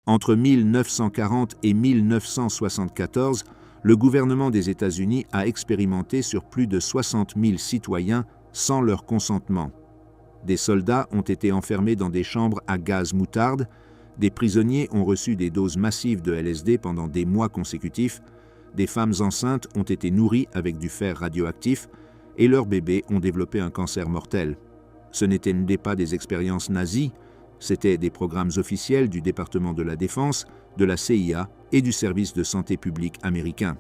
Entre 1940 et 1974, le gouvernement des États-Unis a expérimenté sur plus de 60 000 citoyens sans leur consentement. Des soldats ont été enfermés dans des chambres à gaz moutarde, des prisonniers ont reçu des doses massives de LSD pendant des mois consécutifs, des femmes enceintes ont été nourries avec du fer radioactif et leurs bébés ont développé un cancer mortel. Ce n'étaient pas des expériences nazies, c'étaient des programmes officiels du département de la Défense, de la CIA et du service de santé publique américain.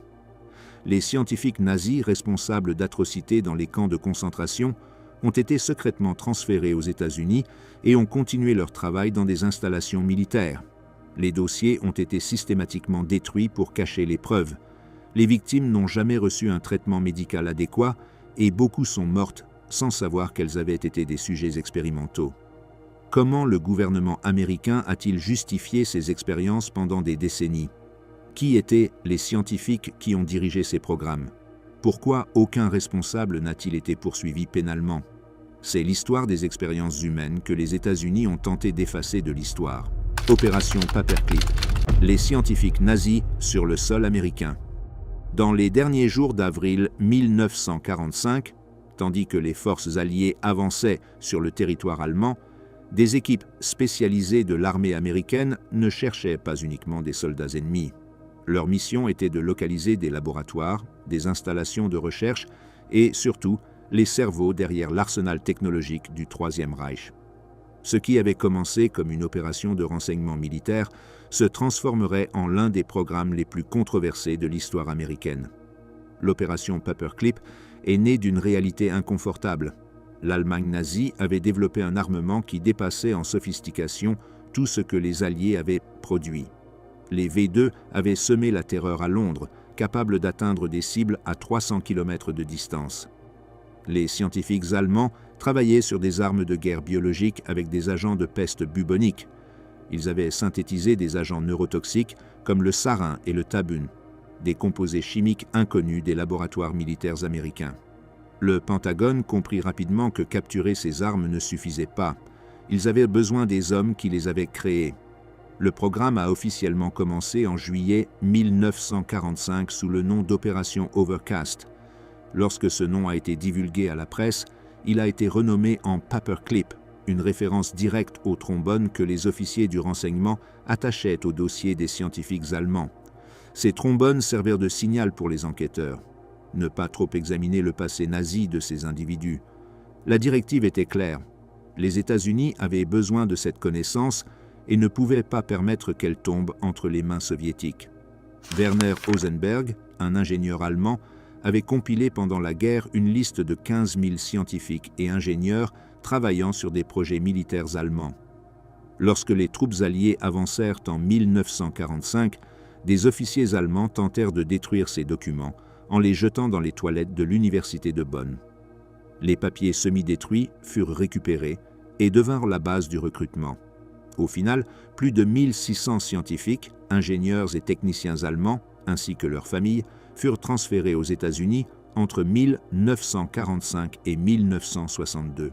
Les scientifiques nazis responsables d'atrocités dans les camps de concentration ont été secrètement transférés aux États-Unis et ont continué leur travail dans des installations militaires. Les dossiers ont été systématiquement détruits pour cacher les preuves. Les victimes n'ont jamais reçu un traitement médical adéquat et beaucoup sont mortes sans savoir qu'elles avaient été des sujets expérimentaux. Comment le gouvernement américain a-t-il justifié ces expériences pendant des décennies? Qui étaient les scientifiques qui ont dirigé ces programmes? Pourquoi aucun responsable n'a-t-il été poursuivi pénalement? C'est l'histoire des expériences humaines que les États-Unis ont tenté d'effacer de l'histoire. Opération Paperclip. Les scientifiques nazis sur le sol américain. Dans les derniers jours d'avril 1945, tandis que les forces alliées avançaient sur le territoire allemand, des équipes spécialisées de l'armée américaine ne cherchaient pas uniquement des soldats ennemis. Leur mission était de localiser des laboratoires, des installations de recherche et, surtout, les cerveaux derrière l'arsenal technologique du Troisième Reich. Ce qui avait commencé comme une opération de renseignement militaire se transformerait en l'un des programmes les plus controversés de l'histoire américaine. L'opération Paperclip est née d'une réalité inconfortable. L'Allemagne nazie avait développé un armement qui dépassait en sophistication tout ce que les Alliés avaient produit. Les V2 avaient semé la terreur à Londres, capables d'atteindre des cibles à 300 km de distance. Les scientifiques allemands travaillaient sur des armes de guerre biologiques avec des agents de peste bubonique. Ils avaient synthétisé des agents neurotoxiques comme le sarin et le tabun, des composés chimiques inconnus des laboratoires militaires américains. Le Pentagone comprit rapidement que capturer ces armes ne suffisait pas. Ils avaient besoin des hommes qui les avaient créées. Le programme a officiellement commencé en juillet 1945 sous le nom d'Opération Overcast. Lorsque ce nom a été divulgué à la presse, il a été renommé en Paperclip, une référence directe au trombone que les officiers du renseignement attachaient au dossier des scientifiques allemands. Ces trombones servirent de signal pour les enquêteurs. Ne pas trop examiner le passé nazi de ces individus. La directive était claire. Les États-Unis avaient besoin de cette connaissance et ne pouvaient pas permettre qu'elle tombe entre les mains soviétiques. Werner Rosenberg, un ingénieur allemand, avait compilé pendant la guerre une liste de 15 000 scientifiques et ingénieurs travaillant sur des projets militaires allemands. Lorsque les troupes alliées avancèrent en 1945, des officiers allemands tentèrent de détruire ces documents en les jetant dans les toilettes de l'université de Bonn. Les papiers semi-détruits furent récupérés et devinrent la base du recrutement. Au final, plus de 1600 scientifiques, ingénieurs et techniciens allemands, ainsi que leurs familles, furent transférés aux États-Unis entre 1945 et 1962.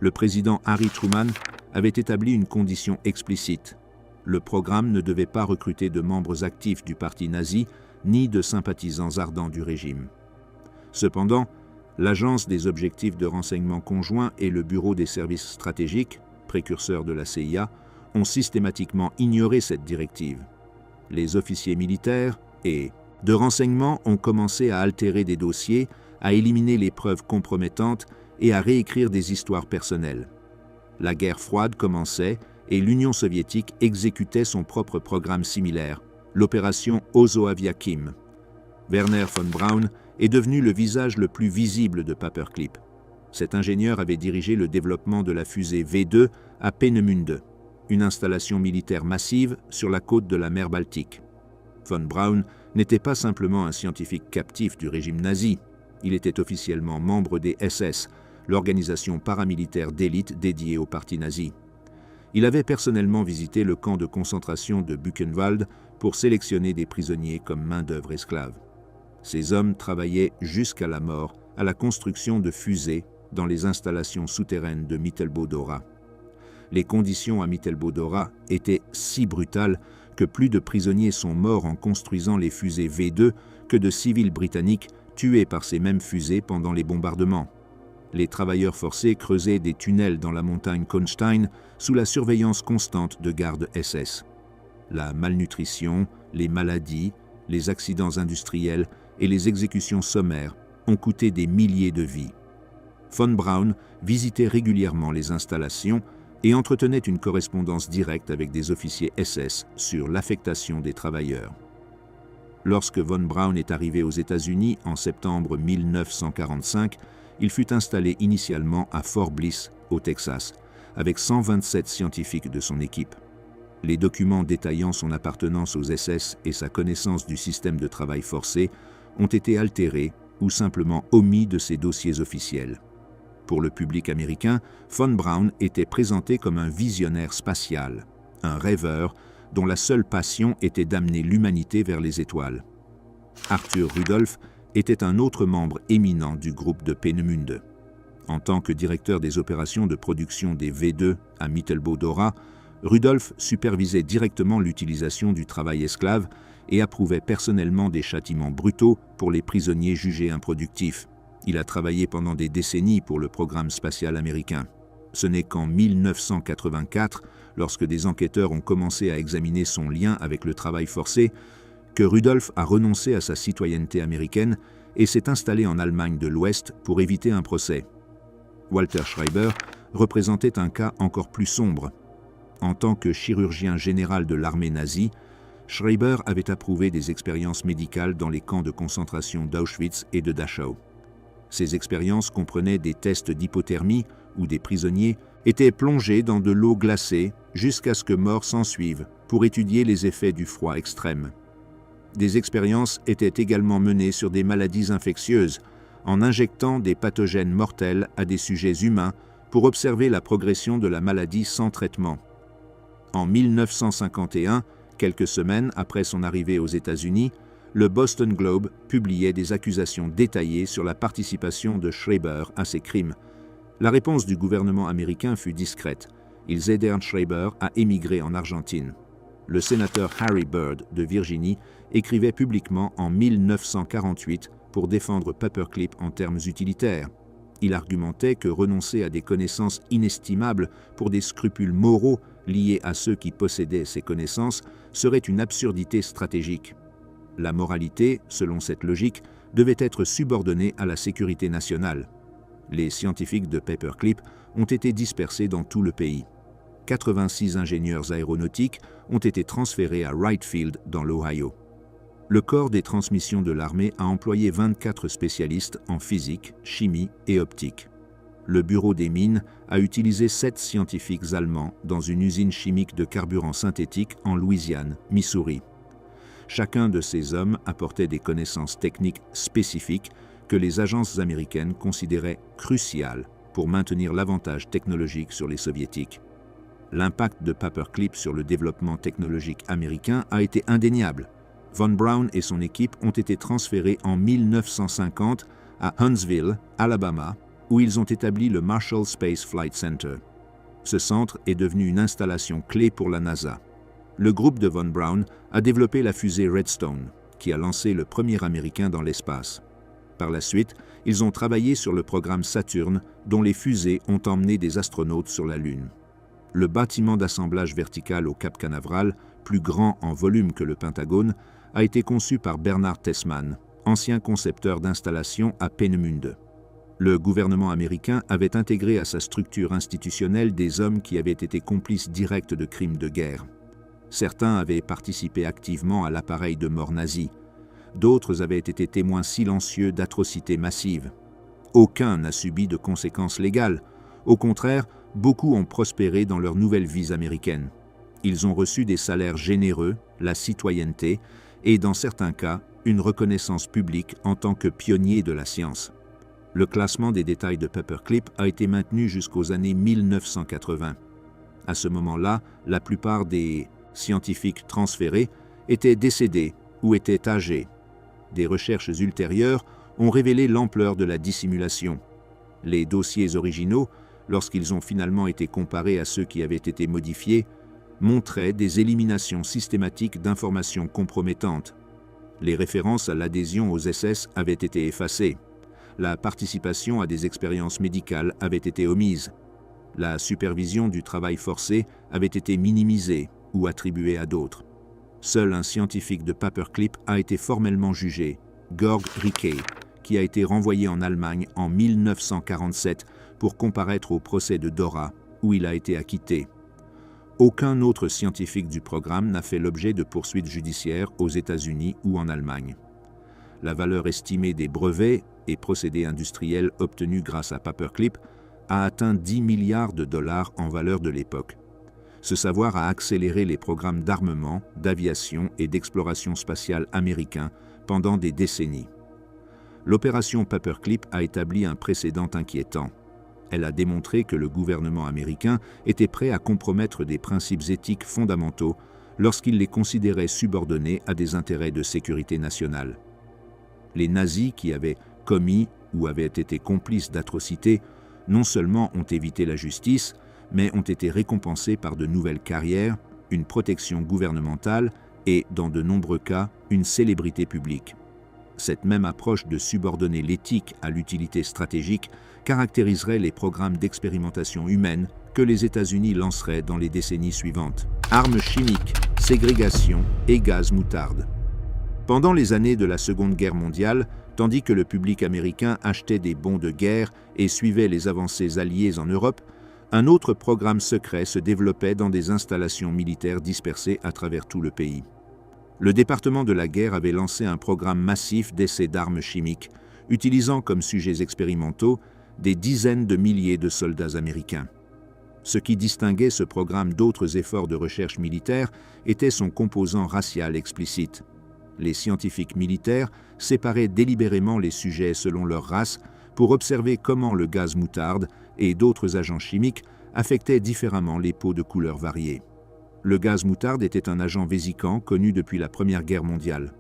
Le président Harry Truman avait établi une condition explicite. Le programme ne devait pas recruter de membres actifs du parti nazi ni de sympathisants ardents du régime. Cependant, l'Agence des objectifs de renseignement conjoints et le Bureau des services stratégiques, précurseurs de la CIA, ont systématiquement ignoré cette directive. Les officiers militaires et de renseignement ont commencé à altérer des dossiers, à éliminer les preuves compromettantes et à réécrire des histoires personnelles. La guerre froide commençait et l'Union soviétique exécutait son propre programme similaire, l'opération Ozo-Aviakim. Werner von Braun est devenu le visage le plus visible de Paperclip. Cet ingénieur avait dirigé le développement de la fusée V2 à Peenemünde, une installation militaire massive sur la côte de la mer Baltique. Von Braun n'était pas simplement un scientifique captif du régime nazi, il était officiellement membre des SS, l'organisation paramilitaire d'élite dédiée au parti nazi. Il avait personnellement visité le camp de concentration de Buchenwald pour sélectionner des prisonniers comme main-d'œuvre esclave. Ces hommes travaillaient jusqu'à la mort à la construction de fusées dans les installations souterraines de Mittelbau-Dora. Les conditions à Mittelbau-Dora étaient si brutales que plus de prisonniers sont morts en construisant les fusées V2 que de civils britanniques tués par ces mêmes fusées pendant les bombardements. Les travailleurs forcés creusaient des tunnels dans la montagne Konstein sous la surveillance constante de gardes SS. La malnutrition, les maladies, les accidents industriels et les exécutions sommaires ont coûté des milliers de vies. Von Braun visitait régulièrement les installations et entretenait une correspondance directe avec des officiers SS sur l'affectation des travailleurs. Lorsque von Braun est arrivé aux États-Unis en septembre 1945, il fut installé initialement à Fort Bliss, au Texas, avec 127 scientifiques de son équipe. Les documents détaillant son appartenance aux SS et sa connaissance du système de travail forcé ont été altérés ou simplement omis de ses dossiers officiels. Pour le public américain, von Braun était présenté comme un visionnaire spatial, un rêveur dont la seule passion était d'amener l'humanité vers les étoiles. Arthur Rudolph était un autre membre éminent du groupe de Peenemünde. En tant que directeur des opérations de production des V2 à Mittelbau-Dora, Rudolph supervisait directement l'utilisation du travail esclave et approuvait personnellement des châtiments brutaux pour les prisonniers jugés improductifs. Il a travaillé pendant des décennies pour le programme spatial américain. Ce n'est qu'en 1984, lorsque des enquêteurs ont commencé à examiner son lien avec le travail forcé, que Rudolph a renoncé à sa citoyenneté américaine et s'est installé en Allemagne de l'Ouest pour éviter un procès. Walter Schreiber représentait un cas encore plus sombre. En tant que chirurgien général de l'armée nazie, Schreiber avait approuvé des expériences médicales dans les camps de concentration d'Auschwitz et de Dachau. Ces expériences comprenaient des tests d'hypothermie où des prisonniers étaient plongés dans de l'eau glacée jusqu'à ce que mort s'ensuive pour étudier les effets du froid extrême. Des expériences étaient également menées sur des maladies infectieuses en injectant des pathogènes mortels à des sujets humains pour observer la progression de la maladie sans traitement. En 1951, quelques semaines après son arrivée aux États-Unis, le Boston Globe publiait des accusations détaillées sur la participation de Schreiber à ces crimes. La réponse du gouvernement américain fut discrète. Ils aidèrent Schreiber à émigrer en Argentine. Le sénateur Harry Byrd de Virginie écrivait publiquement en 1948 pour défendre Paperclip en termes utilitaires. Il argumentait que renoncer à des connaissances inestimables pour des scrupules moraux liés à ceux qui possédaient ces connaissances serait une absurdité stratégique. La moralité, selon cette logique, devait être subordonnée à la sécurité nationale. Les scientifiques de Paperclip ont été dispersés dans tout le pays. 86 ingénieurs aéronautiques ont été transférés à Wright Field dans l'Ohio. Le corps des transmissions de l'armée a employé 24 spécialistes en physique, chimie et optique. Le bureau des mines a utilisé 7 scientifiques allemands dans une usine chimique de carburant synthétique en Louisiane, Missouri. Chacun de ces hommes apportait des connaissances techniques spécifiques que les agences américaines considéraient cruciales pour maintenir l'avantage technologique sur les soviétiques. L'impact de Paperclip sur le développement technologique américain a été indéniable. Von Braun et son équipe ont été transférés en 1950 à Huntsville, Alabama, où ils ont établi le Marshall Space Flight Center. Ce centre est devenu une installation clé pour la NASA. Le groupe de Von Braun a développé la fusée Redstone, qui a lancé le premier Américain dans l'espace. Par la suite, ils ont travaillé sur le programme Saturn, dont les fusées ont emmené des astronautes sur la Lune. Le bâtiment d'assemblage vertical au Cap Canaveral, plus grand en volume que le Pentagone, a été conçu par Bernard Tessmann, ancien concepteur d'installation à Peenemünde. Le gouvernement américain avait intégré à sa structure institutionnelle des hommes qui avaient été complices directs de crimes de guerre. Certains avaient participé activement à l'appareil de mort nazi. D'autres avaient été témoins silencieux d'atrocités massives. Aucun n'a subi de conséquences légales. Au contraire, beaucoup ont prospéré dans leurs nouvelles vies américaines. Ils ont reçu des salaires généreux, la citoyenneté et, dans certains cas, une reconnaissance publique en tant que pionniers de la science. Le classement des détails de Paperclip a été maintenu jusqu'aux années 1980. À ce moment-là, la plupart des scientifiques transférés étaient décédés ou étaient âgés. Des recherches ultérieures ont révélé l'ampleur de la dissimulation. Les dossiers originaux, lorsqu'ils ont finalement été comparés à ceux qui avaient été modifiés, montraient des éliminations systématiques d'informations compromettantes. Les références à l'adhésion aux SS avaient été effacées. La participation à des expériences médicales avait été omise. La supervision du travail forcé avait été minimisée ou attribuée à d'autres. Seul un scientifique de Paperclip a été formellement jugé, Georg Rickey, qui a été renvoyé en Allemagne en 1947 pour comparaître au procès de Dora, où il a été acquitté. Aucun autre scientifique du programme n'a fait l'objet de poursuites judiciaires aux États-Unis ou en Allemagne. La valeur estimée des brevets et procédés industriels obtenus grâce à Paperclip a atteint 10 milliards de dollars en valeur de l'époque. Ce savoir a accéléré les programmes d'armement, d'aviation et d'exploration spatiale américains pendant des décennies. L'opération Paperclip a établi un précédent inquiétant. Elle a démontré que le gouvernement américain était prêt à compromettre des principes éthiques fondamentaux lorsqu'il les considérait subordonnés à des intérêts de sécurité nationale. Les nazis qui avaient commis ou avaient été complices d'atrocités non seulement ont évité la justice, mais ont été récompensés par de nouvelles carrières, une protection gouvernementale et, dans de nombreux cas, une célébrité publique. Cette même approche de subordonner l'éthique à l'utilité stratégique caractériserait les programmes d'expérimentation humaine que les États-Unis lanceraient dans les décennies suivantes. Armes chimiques, ségrégation et gaz moutarde. Pendant les années de la Seconde Guerre mondiale, tandis que le public américain achetait des bons de guerre et suivait les avancées alliées en Europe, un autre programme secret se développait dans des installations militaires dispersées à travers tout le pays. Le département de la guerre avait lancé un programme massif d'essais d'armes chimiques, utilisant comme sujets expérimentaux des dizaines de milliers de soldats américains. Ce qui distinguait ce programme d'autres efforts de recherche militaire était son composant racial explicite. Les scientifiques militaires séparaient délibérément les sujets selon leur race pour observer comment le gaz moutarde et d'autres agents chimiques affectaient différemment les peaux de couleurs variées. Le gaz moutarde était un agent vésicant connu depuis la Première Guerre mondiale.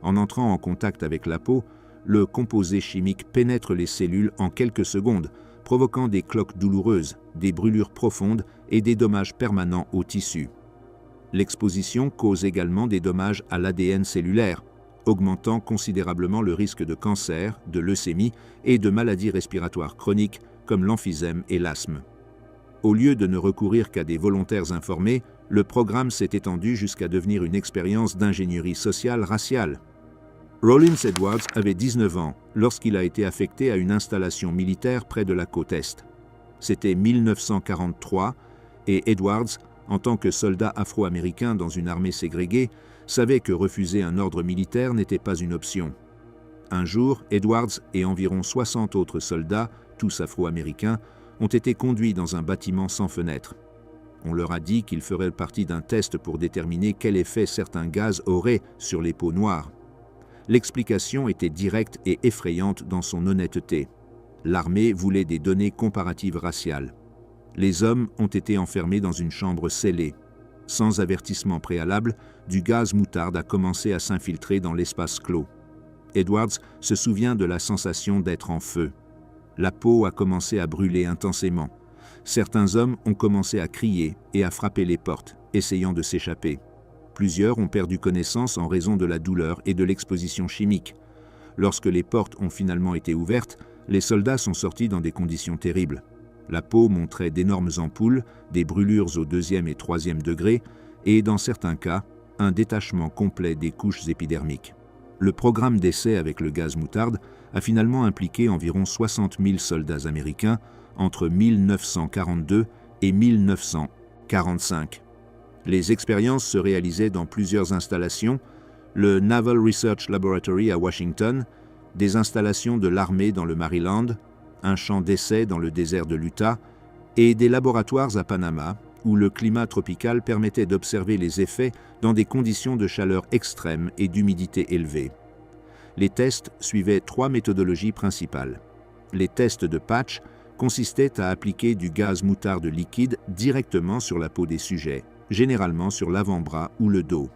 En entrant en contact avec la peau, le composé chimique pénètre les cellules en quelques secondes, provoquant des cloques douloureuses, des brûlures profondes et des dommages permanents aux tissus. L'exposition cause également des dommages à l'ADN cellulaire, augmentant considérablement le risque de cancer, de leucémie et de maladies respiratoires chroniques comme l'emphysème et l'asthme. Au lieu de ne recourir qu'à des volontaires informés, le programme s'est étendu jusqu'à devenir une expérience d'ingénierie sociale raciale. Rollins Edwards avait 19 ans lorsqu'il a été affecté à une installation militaire près de la côte Est. C'était 1943 et Edwards, en tant que soldat afro-américain dans une armée ségrégée, savait que refuser un ordre militaire n'était pas une option. Un jour, Edwards et environ 60 autres soldats, tous afro-américains, ont été conduits dans un bâtiment sans fenêtre. On leur a dit qu'ils feraient partie d'un test pour déterminer quel effet certains gaz auraient sur les peaux noires. L'explication était directe et effrayante dans son honnêteté. L'armée voulait des données comparatives raciales. Les hommes ont été enfermés dans une chambre scellée. Sans avertissement préalable, du gaz moutarde a commencé à s'infiltrer dans l'espace clos. Edwards se souvient de la sensation d'être en feu. La peau a commencé à brûler intensément. Certains hommes ont commencé à crier et à frapper les portes, essayant de s'échapper. Plusieurs ont perdu connaissance en raison de la douleur et de l'exposition chimique. Lorsque les portes ont finalement été ouvertes, les soldats sont sortis dans des conditions terribles. La peau montrait d'énormes ampoules, des brûlures au 2e et 3e degré, et dans certains cas, un détachement complet des couches épidermiques. Le programme d'essai avec le gaz moutarde a finalement impliqué environ 60 000 soldats américains entre 1942 et 1945. Les expériences se réalisaient dans plusieurs installations, le Naval Research Laboratory à Washington, des installations de l'armée dans le Maryland, un champ d'essai dans le désert de l'Utah et des laboratoires à Panama où le climat tropical permettait d'observer les effets dans des conditions de chaleur extrême et d'humidité élevée. Les tests suivaient 3 méthodologies principales. Les tests de patch consistaient à appliquer du gaz moutarde liquide directement sur la peau des sujets, généralement sur l'avant-bras ou le dos.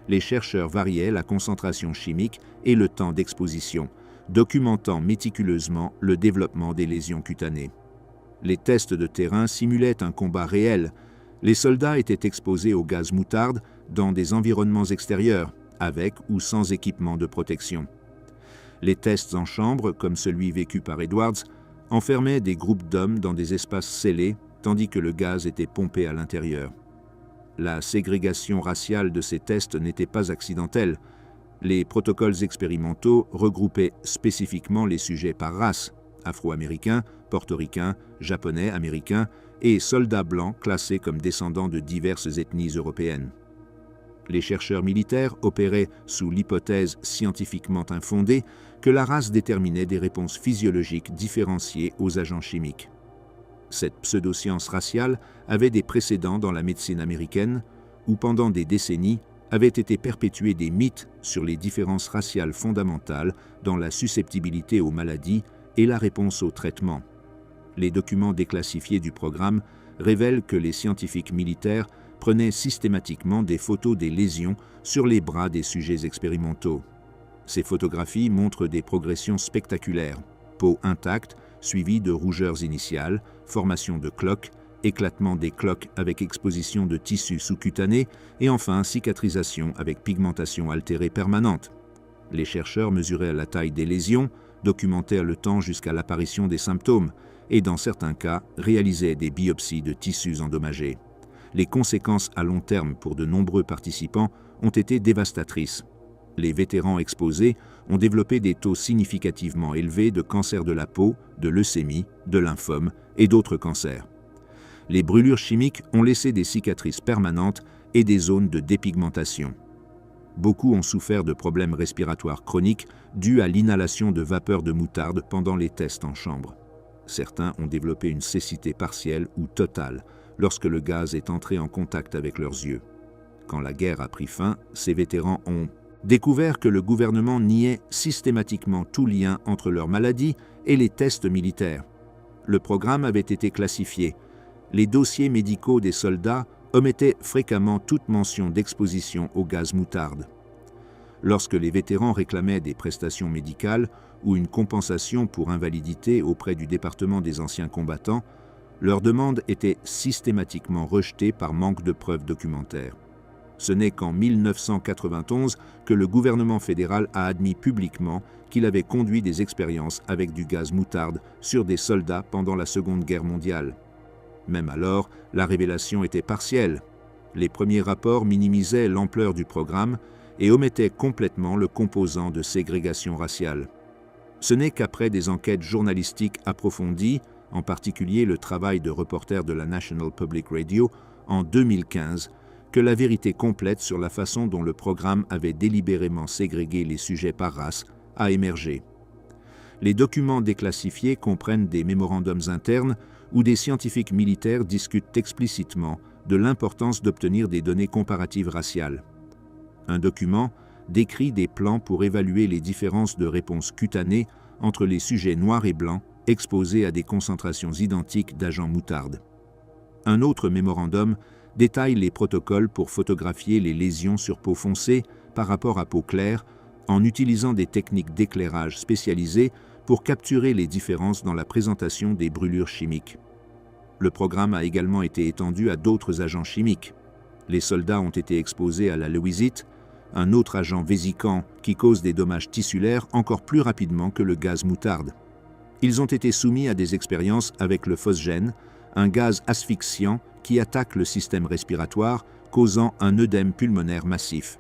Les chercheurs variaient la concentration chimique et le temps d'exposition, documentant méticuleusement le développement des lésions cutanées. Les tests de terrain simulaient un combat réel. Les soldats étaient exposés au gaz moutarde dans des environnements extérieurs, avec ou sans équipement de protection. Les tests en chambre, comme celui vécu par Edwards, enfermaient des groupes d'hommes dans des espaces scellés, tandis que le gaz était pompé à l'intérieur. La ségrégation raciale de ces tests n'était pas accidentelle. Les protocoles expérimentaux regroupaient spécifiquement les sujets par race, afro-américains, portoricains, japonais, américains et soldats blancs classés comme descendants de diverses ethnies européennes. Les chercheurs militaires opéraient sous l'hypothèse scientifiquement infondée que la race déterminait des réponses physiologiques différenciées aux agents chimiques. Cette pseudoscience raciale avait des précédents dans la médecine américaine, où pendant des décennies avaient été perpétués des mythes sur les différences raciales fondamentales dans la susceptibilité aux maladies et la réponse au traitement. Les documents déclassifiés du programme révèlent que les scientifiques militaires prenaient systématiquement des photos des lésions sur les bras des sujets expérimentaux. Ces photographies montrent des progressions spectaculaires, peau intacte, suivie de rougeurs initiales, formation de cloques, éclatement des cloques avec exposition de tissus sous-cutanés et enfin cicatrisation avec pigmentation altérée permanente. Les chercheurs mesuraient la taille des lésions, documentèrent le temps jusqu'à l'apparition des symptômes et dans certains cas réalisaient des biopsies de tissus endommagés. Les conséquences à long terme pour de nombreux participants ont été dévastatrices. Les vétérans exposés ont développé des taux significativement élevés de cancer de la peau, de leucémie, de lymphome et d'autres cancers. Les brûlures chimiques ont laissé des cicatrices permanentes et des zones de dépigmentation. Beaucoup ont souffert de problèmes respiratoires chroniques dus à l'inhalation de vapeur de moutarde pendant les tests en chambre. Certains ont développé une cécité partielle ou totale lorsque le gaz est entré en contact avec leurs yeux. Quand la guerre a pris fin, ces vétérans ont découvert que le gouvernement niait systématiquement tout lien entre leur maladie et les tests militaires. Le programme avait été classifié. Les dossiers médicaux des soldats omettaient fréquemment toute mention d'exposition au gaz moutarde. Lorsque les vétérans réclamaient des prestations médicales ou une compensation pour invalidité auprès du département des anciens combattants, leur demande était systématiquement rejetée par manque de preuves documentaires. Ce n'est qu'en 1991 que le gouvernement fédéral a admis publiquement qu'il avait conduit des expériences avec du gaz moutarde sur des soldats pendant la Seconde Guerre mondiale. Même alors, la révélation était partielle. Les premiers rapports minimisaient l'ampleur du programme et omettaient complètement le composant de ségrégation raciale. Ce n'est qu'après des enquêtes journalistiques approfondies, en particulier le travail de reporter de la National Public Radio, en 2015, que la vérité complète sur la façon dont le programme avait délibérément ségrégué les sujets par race a émergé. Les documents déclassifiés comprennent des mémorandums internes où des scientifiques militaires discutent explicitement de l'importance d'obtenir des données comparatives raciales. Un document décrit des plans pour évaluer les différences de réponse cutanées entre les sujets noirs et blancs exposés à des concentrations identiques d'agents moutarde. Un autre mémorandum détaille les protocoles pour photographier les lésions sur peau foncée par rapport à peau claire en utilisant des techniques d'éclairage spécialisées pour capturer les différences dans la présentation des brûlures chimiques. Le programme a également été étendu à d'autres agents chimiques. Les soldats ont été exposés à la lewisite, un autre agent vésicant qui cause des dommages tissulaires encore plus rapidement que le gaz moutarde. Ils ont été soumis à des expériences avec le phosgène, un gaz asphyxiant qui attaque le système respiratoire, causant un œdème pulmonaire massif.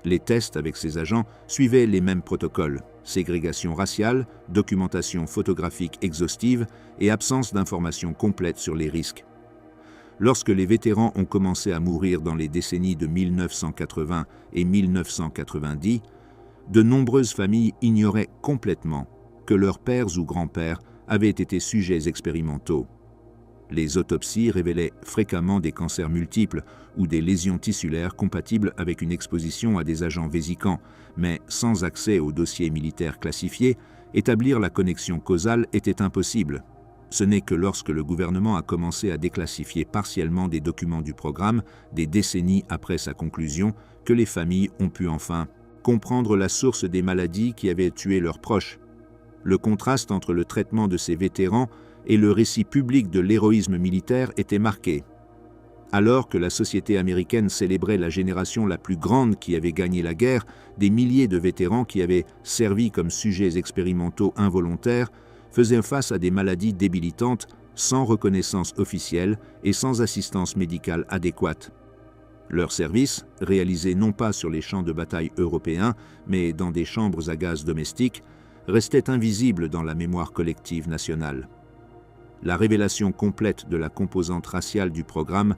Les tests avec ces agents suivaient les mêmes protocoles: ségrégation raciale, documentation photographique exhaustive et absence d'informations complètes sur les risques. Lorsque les vétérans ont commencé à mourir dans les décennies de 1980 et 1990, de nombreuses familles ignoraient complètement que leurs pères ou grands-pères avaient été sujets expérimentaux. Les autopsies révélaient fréquemment des cancers multiples ou des lésions tissulaires compatibles avec une exposition à des agents vésicants, mais sans accès aux dossiers militaires classifiés, établir la connexion causale était impossible. Ce n'est que lorsque le gouvernement a commencé à déclassifier partiellement des documents du programme, des décennies après sa conclusion, que les familles ont pu enfin comprendre la source des maladies qui avaient tué leurs proches. Le contraste entre le traitement de ces vétérans et le récit public de l'héroïsme militaire était marqué. Alors que la société américaine célébrait la génération la plus grande qui avait gagné la guerre, des milliers de vétérans qui avaient servi comme sujets expérimentaux involontaires faisaient face à des maladies débilitantes sans reconnaissance officielle et sans assistance médicale adéquate. Leur service, réalisé non pas sur les champs de bataille européens, mais dans des chambres à gaz domestiques, restait invisible dans la mémoire collective nationale. La révélation complète de la composante raciale du programme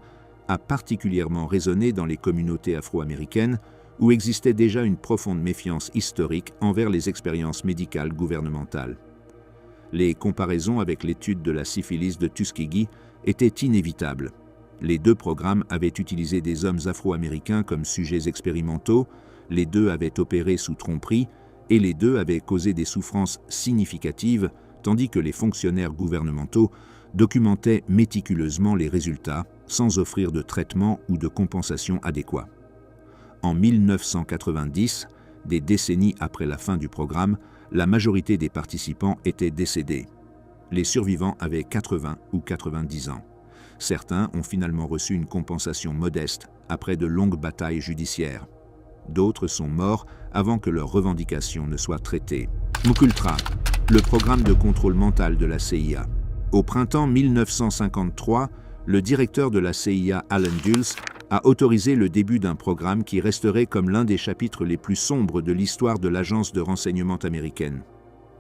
a particulièrement résonné dans les communautés afro-américaines où existait déjà une profonde méfiance historique envers les expériences médicales gouvernementales. Les comparaisons avec l'étude de la syphilis de Tuskegee étaient inévitables. Les deux programmes avaient utilisé des hommes afro-américains comme sujets expérimentaux, les deux avaient opéré sous tromperie et les deux avaient causé des souffrances significatives, tandis que les fonctionnaires gouvernementaux documentaient méticuleusement les résultats sans offrir de traitement ou de compensation adéquat. En 1990, des décennies après la fin du programme, la majorité des participants étaient décédés. Les survivants avaient 80 ou 90 ans. Certains ont finalement reçu une compensation modeste après de longues batailles judiciaires. D'autres sont morts avant que leurs revendications ne soient traitées. MKUltra, le programme de contrôle mental de la CIA. Au printemps 1953, le directeur de la CIA, Allen Dulles, a autorisé le début d'un programme qui resterait comme l'un des chapitres les plus sombres de l'histoire de l'agence de renseignement américaine.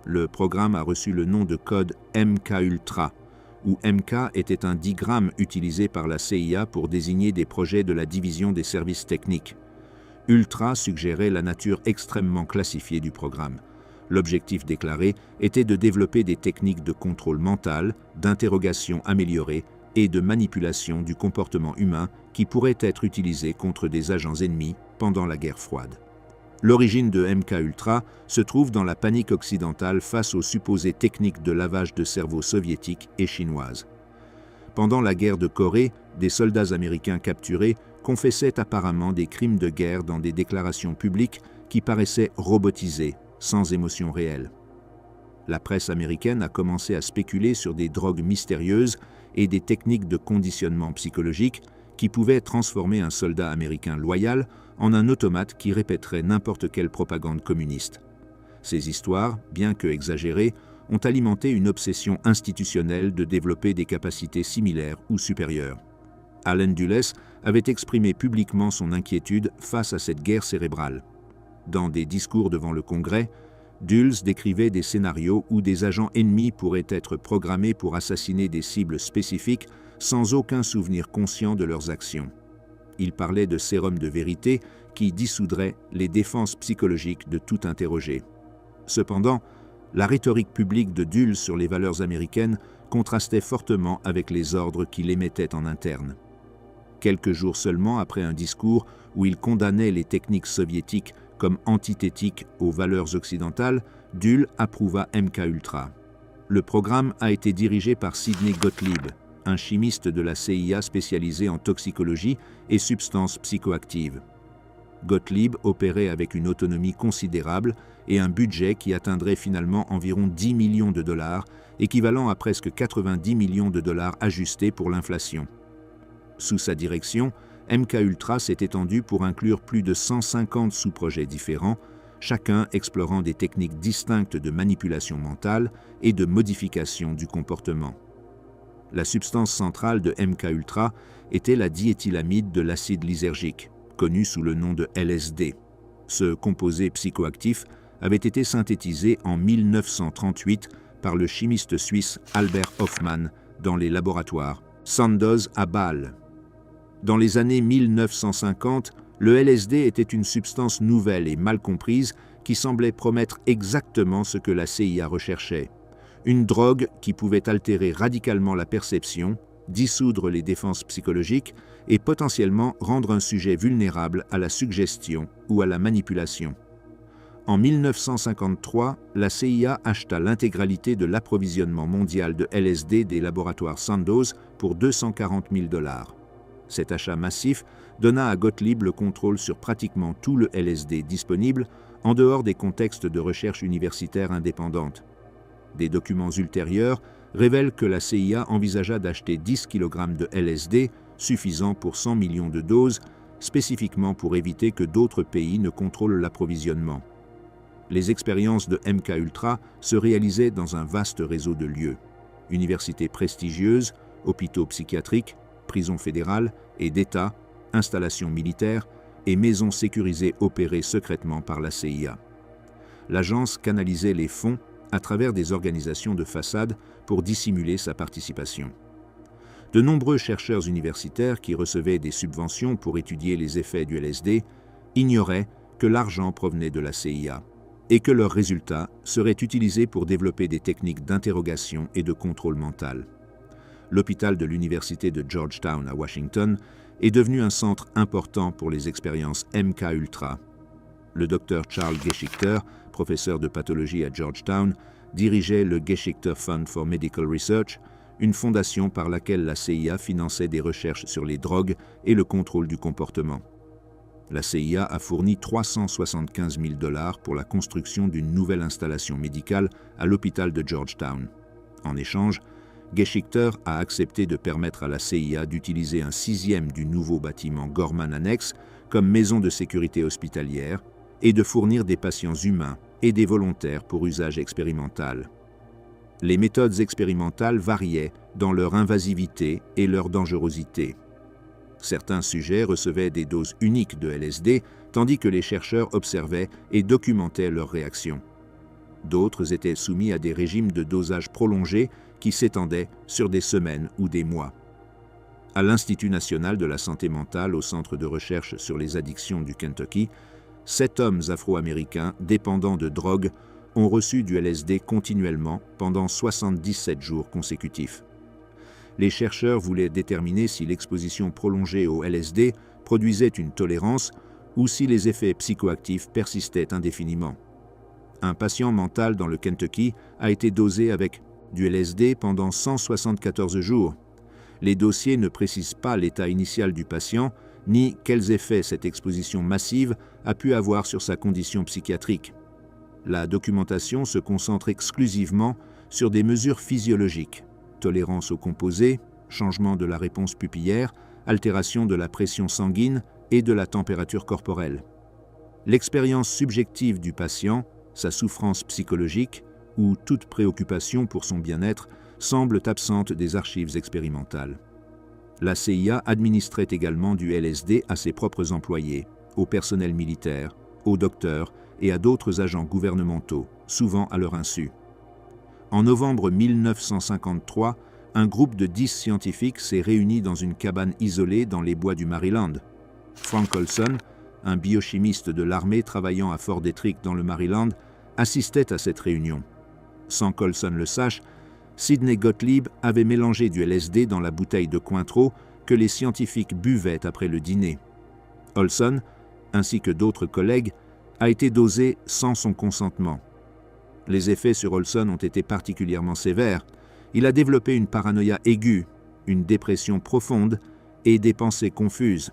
Le programme a reçu le nom de code MKUltra, où MK était un digramme utilisé par la CIA pour désigner des projets de la division des services techniques. Ultra suggérait la nature extrêmement classifiée du programme. L'objectif déclaré était de développer des techniques de contrôle mental, d'interrogation améliorée et de manipulation du comportement humain qui pourraient être utilisées contre des agents ennemis pendant la guerre froide. L'origine de MKUltra se trouve dans la panique occidentale face aux supposées techniques de lavage de cerveau soviétiques et chinoises. Pendant la guerre de Corée, des soldats américains capturés confessaient apparemment des crimes de guerre dans des déclarations publiques qui paraissaient robotisées, sans émotion réelle. La presse américaine a commencé à spéculer sur des drogues mystérieuses et des techniques de conditionnement psychologique qui pouvaient transformer un soldat américain loyal en un automate qui répéterait n'importe quelle propagande communiste. Ces histoires, bien que exagérées, ont alimenté une obsession institutionnelle de développer des capacités similaires ou supérieures. Allen Dulles avait exprimé publiquement son inquiétude face à cette guerre cérébrale. Dans des discours devant le Congrès, Dulles décrivait des scénarios où des agents ennemis pourraient être programmés pour assassiner des cibles spécifiques sans aucun souvenir conscient de leurs actions. Il parlait de sérum de vérité qui dissoudrait les défenses psychologiques de tout interrogé. Cependant, la rhétorique publique de Dulles sur les valeurs américaines contrastait fortement avec les ordres qu'il émettait en interne. Quelques jours seulement après un discours où il condamnait les techniques soviétiques comme antithétiques aux valeurs occidentales, Dulles approuva MKUltra. Le programme a été dirigé par Sidney Gottlieb, un chimiste de la CIA spécialisé en toxicologie et substances psychoactives. Gottlieb opérait avec une autonomie considérable et un budget qui atteindrait finalement environ 10 millions de dollars, équivalent à presque 90 millions de dollars ajustés pour l'inflation. Sous sa direction, MKUltra s'est étendu pour inclure plus de 150 sous-projets différents, chacun explorant des techniques distinctes de manipulation mentale et de modification du comportement. La substance centrale de MKUltra était la diéthylamide de l'acide lysergique, connu sous le nom de LSD. Ce composé psychoactif avait été synthétisé en 1938 par le chimiste suisse Albert Hofmann dans les laboratoires Sandoz à Bâle. Dans les années 1950, le LSD était une substance nouvelle et mal comprise qui semblait promettre exactement ce que la CIA recherchait. Une drogue qui pouvait altérer radicalement la perception, dissoudre les défenses psychologiques et potentiellement rendre un sujet vulnérable à la suggestion ou à la manipulation. En 1953, la CIA acheta l'intégralité de l'approvisionnement mondial de LSD des laboratoires Sandoz pour 240 000 $. Cet achat massif donna à Gottlieb le contrôle sur pratiquement tout le LSD disponible en dehors des contextes de recherche universitaire indépendante. Des documents ultérieurs révèle que la CIA envisagea d'acheter 10 kg de LSD, suffisant pour 100 millions de doses, spécifiquement pour éviter que d'autres pays ne contrôlent l'approvisionnement. Les expériences de MKUltra se réalisaient dans un vaste réseau de lieux. Universités prestigieuses, hôpitaux psychiatriques, prisons fédérales et d'État, installations militaires et maisons sécurisées opérées secrètement par la CIA. L'agence canalisait les fonds à travers des organisations de façade pour dissimuler sa participation. De nombreux chercheurs universitaires qui recevaient des subventions pour étudier les effets du LSD ignoraient que l'argent provenait de la CIA et que leurs résultats seraient utilisés pour développer des techniques d'interrogation et de contrôle mental. L'hôpital de l'Université de Georgetown à Washington est devenu un centre important pour les expériences MKUltra. Le docteur Charles Geschichter, professeur de pathologie à Georgetown, dirigeait le Geschichter Fund for Medical Research, une fondation par laquelle la CIA finançait des recherches sur les drogues et le contrôle du comportement. La CIA a fourni 375 000 $ pour la construction d'une nouvelle installation médicale à l'hôpital de Georgetown. En échange, Geschichter a accepté de permettre à la CIA d'utiliser un 6e du nouveau bâtiment Gorman Annex comme maison de sécurité hospitalière et de fournir des patients humains et des volontaires pour usage expérimental. Les méthodes expérimentales variaient dans leur invasivité et leur dangerosité. Certains sujets recevaient des doses uniques de LSD, tandis que les chercheurs observaient et documentaient leurs réactions. D'autres étaient soumis à des régimes de dosage prolongés qui s'étendaient sur des semaines ou des mois. À l'Institut national de la santé mentale au Centre de recherche sur les addictions du Kentucky, 7 hommes afro-américains dépendants de drogue ont reçu du LSD continuellement pendant 77 jours consécutifs. Les chercheurs voulaient déterminer si l'exposition prolongée au LSD produisait une tolérance ou si les effets psychoactifs persistaient indéfiniment. Un patient mental dans le Kentucky a été dosé avec du LSD pendant 174 jours. Les dossiers ne précisent pas l'état initial du patient ni quels effets cette exposition massive a pu avoir sur sa condition psychiatrique. La documentation se concentre exclusivement sur des mesures physiologiques, tolérance aux composés, changement de la réponse pupillaire, altération de la pression sanguine et de la température corporelle. L'expérience subjective du patient, sa souffrance psychologique ou toute préoccupation pour son bien-être semblent absentes des archives expérimentales. La CIA administrait également du LSD à ses propres employés, au personnel militaire, aux docteurs et à d'autres agents gouvernementaux, souvent à leur insu. En novembre 1953, un groupe de 10 scientifiques s'est réuni dans une cabane isolée dans les bois du Maryland. Frank Olson, un biochimiste de l'armée travaillant à Fort Detrick dans le Maryland, assistait à cette réunion. Sans qu'Olson le sache, Sidney Gottlieb avait mélangé du LSD dans la bouteille de Cointreau que les scientifiques buvaient après le dîner. Olson, ainsi que d'autres collègues, a été dosé sans son consentement. Les effets sur Olson ont été particulièrement sévères. Il a développé une paranoïa aiguë, une dépression profonde et des pensées confuses.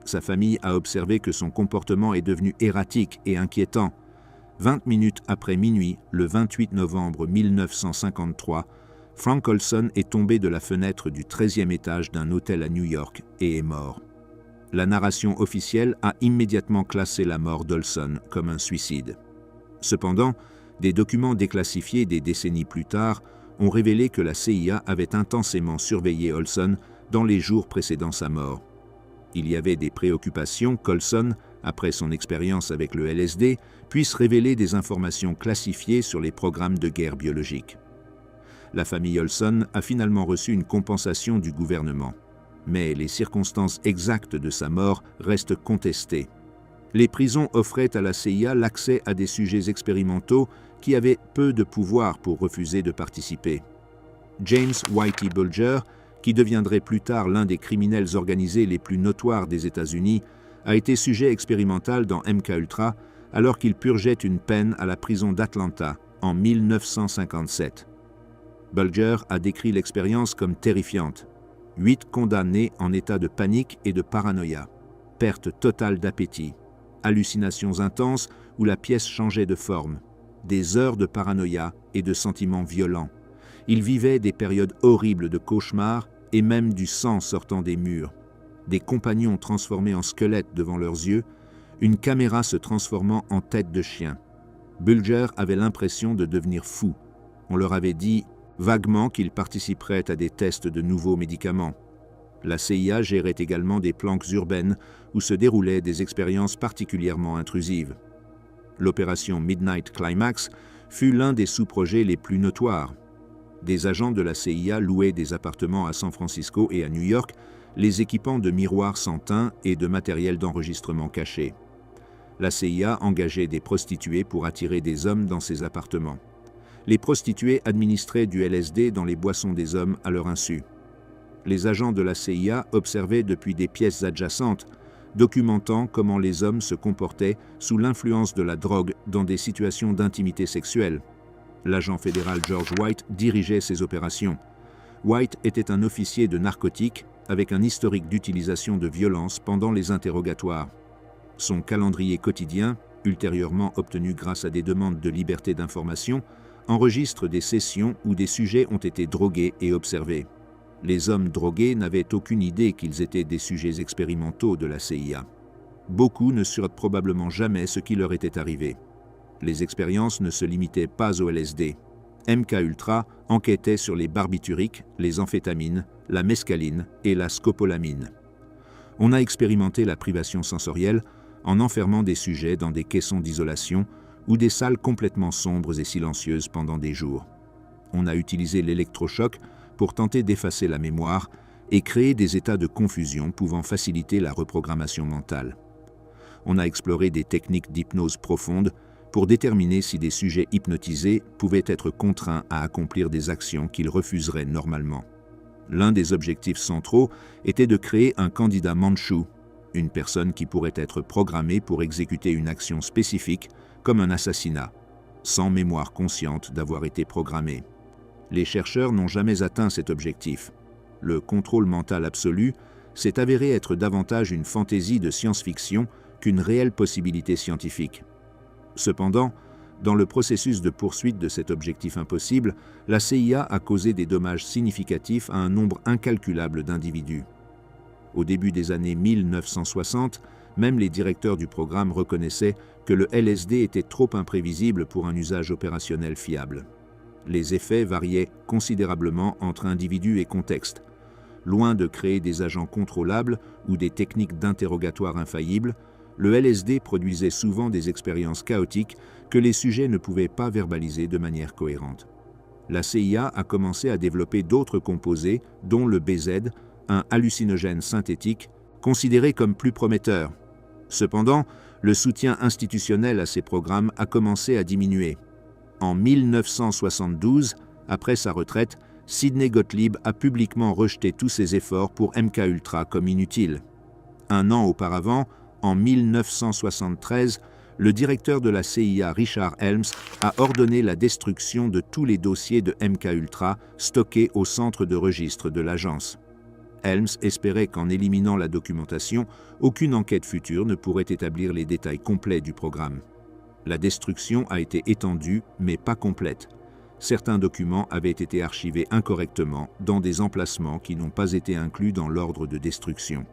Sa famille a observé que son comportement est devenu erratique et inquiétant. 20 minutes après minuit, le 28 novembre 1953, Frank Olson est tombé de la fenêtre du 13e étage d'un hôtel à New York et est mort. La narration officielle a immédiatement classé la mort d'Olson comme un suicide. Cependant, des documents déclassifiés des décennies plus tard ont révélé que la CIA avait intensément surveillé Olson dans les jours précédant sa mort. Il y avait des préoccupations qu'Olson, après son expérience avec le LSD, puisse révéler des informations classifiées sur les programmes de guerre biologique. La famille Olson a finalement reçu une compensation du gouvernement, mais les circonstances exactes de sa mort restent contestées. Les prisons offraient à la CIA l'accès à des sujets expérimentaux qui avaient peu de pouvoir pour refuser de participer. James Whitey Bulger, qui deviendrait plus tard l'un des criminels organisés les plus notoires des États-Unis, a été sujet expérimental dans MKUltra alors qu'il purgeait une peine à la prison d'Atlanta en 1957. Bulger a décrit l'expérience comme terrifiante. 8 condamnés en état de panique et de paranoïa, perte totale d'appétit, hallucinations intenses où la pièce changeait de forme, des heures de paranoïa et de sentiments violents. Ils vivaient des périodes horribles de cauchemars et même du sang sortant des murs. Des compagnons transformés en squelettes devant leurs yeux, une caméra se transformant en tête de chien. Bulger avait l'impression de devenir fou. On leur avait dit vaguement qu'il participerait à des tests de nouveaux médicaments. La CIA gérait également des planques urbaines où se déroulaient des expériences particulièrement intrusives. L'opération Midnight Climax fut l'un des sous-projets les plus notoires. Des agents de la CIA louaient des appartements à San Francisco et à New York, les équipant de miroirs sans teint et de matériel d'enregistrement caché. La CIA engageait des prostituées pour attirer des hommes dans ses appartements. Les prostituées administraient du LSD dans les boissons des hommes à leur insu. Les agents de la CIA observaient depuis des pièces adjacentes, documentant comment les hommes se comportaient sous l'influence de la drogue dans des situations d'intimité sexuelle. L'agent fédéral George White dirigeait ces opérations. White était un officier de narcotiques avec un historique d'utilisation de violence pendant les interrogatoires. Son calendrier quotidien, ultérieurement obtenu grâce à des demandes de liberté d'information, enregistre des sessions où des sujets ont été drogués et observés. Les hommes drogués n'avaient aucune idée qu'ils étaient des sujets expérimentaux de la CIA. Beaucoup ne sauraient probablement jamais ce qui leur était arrivé. Les expériences ne se limitaient pas au LSD. MKUltra enquêtait sur les barbituriques, les amphétamines, la mescaline et la scopolamine. On a expérimenté la privation sensorielle en enfermant des sujets dans des caissons d'isolation ou des salles complètement sombres et silencieuses pendant des jours. On a utilisé l'électrochoc pour tenter d'effacer la mémoire et créer des états de confusion pouvant faciliter la reprogrammation mentale. On a exploré des techniques d'hypnose profonde pour déterminer si des sujets hypnotisés pouvaient être contraints à accomplir des actions qu'ils refuseraient normalement. L'un des objectifs centraux était de créer un candidat mandchou, une personne qui pourrait être programmée pour exécuter une action spécifique, comme un assassinat, sans mémoire consciente d'avoir été programmée. Les chercheurs n'ont jamais atteint cet objectif. Le contrôle mental absolu s'est avéré être davantage une fantaisie de science-fiction qu'une réelle possibilité scientifique. Cependant, dans le processus de poursuite de cet objectif impossible, la CIA a causé des dommages significatifs à un nombre incalculable d'individus. Au début des années 1960, même les directeurs du programme reconnaissaient que le LSD était trop imprévisible pour un usage opérationnel fiable. Les effets variaient considérablement entre individus et contextes. Loin de créer des agents contrôlables ou des techniques d'interrogatoire infaillibles, le LSD produisait souvent des expériences chaotiques que les sujets ne pouvaient pas verbaliser de manière cohérente. La CIA a commencé à développer d'autres composés, dont le BZ, un hallucinogène synthétique, considéré comme plus prometteur. Cependant, le soutien institutionnel à ces programmes a commencé à diminuer. En 1972, après sa retraite, Sidney Gottlieb a publiquement rejeté tous ses efforts pour MKUltra comme inutiles. Un an auparavant, en 1973, le directeur de la CIA, Richard Helms, a ordonné la destruction de tous les dossiers de MKUltra stockés au centre de registre de l'agence. Helms espérait qu'en éliminant la documentation, aucune enquête future ne pourrait établir les détails complets du programme. La destruction a été étendue, mais pas complète. Certains documents avaient été archivés incorrectement dans des emplacements qui n'ont pas été inclus dans l'ordre de destruction.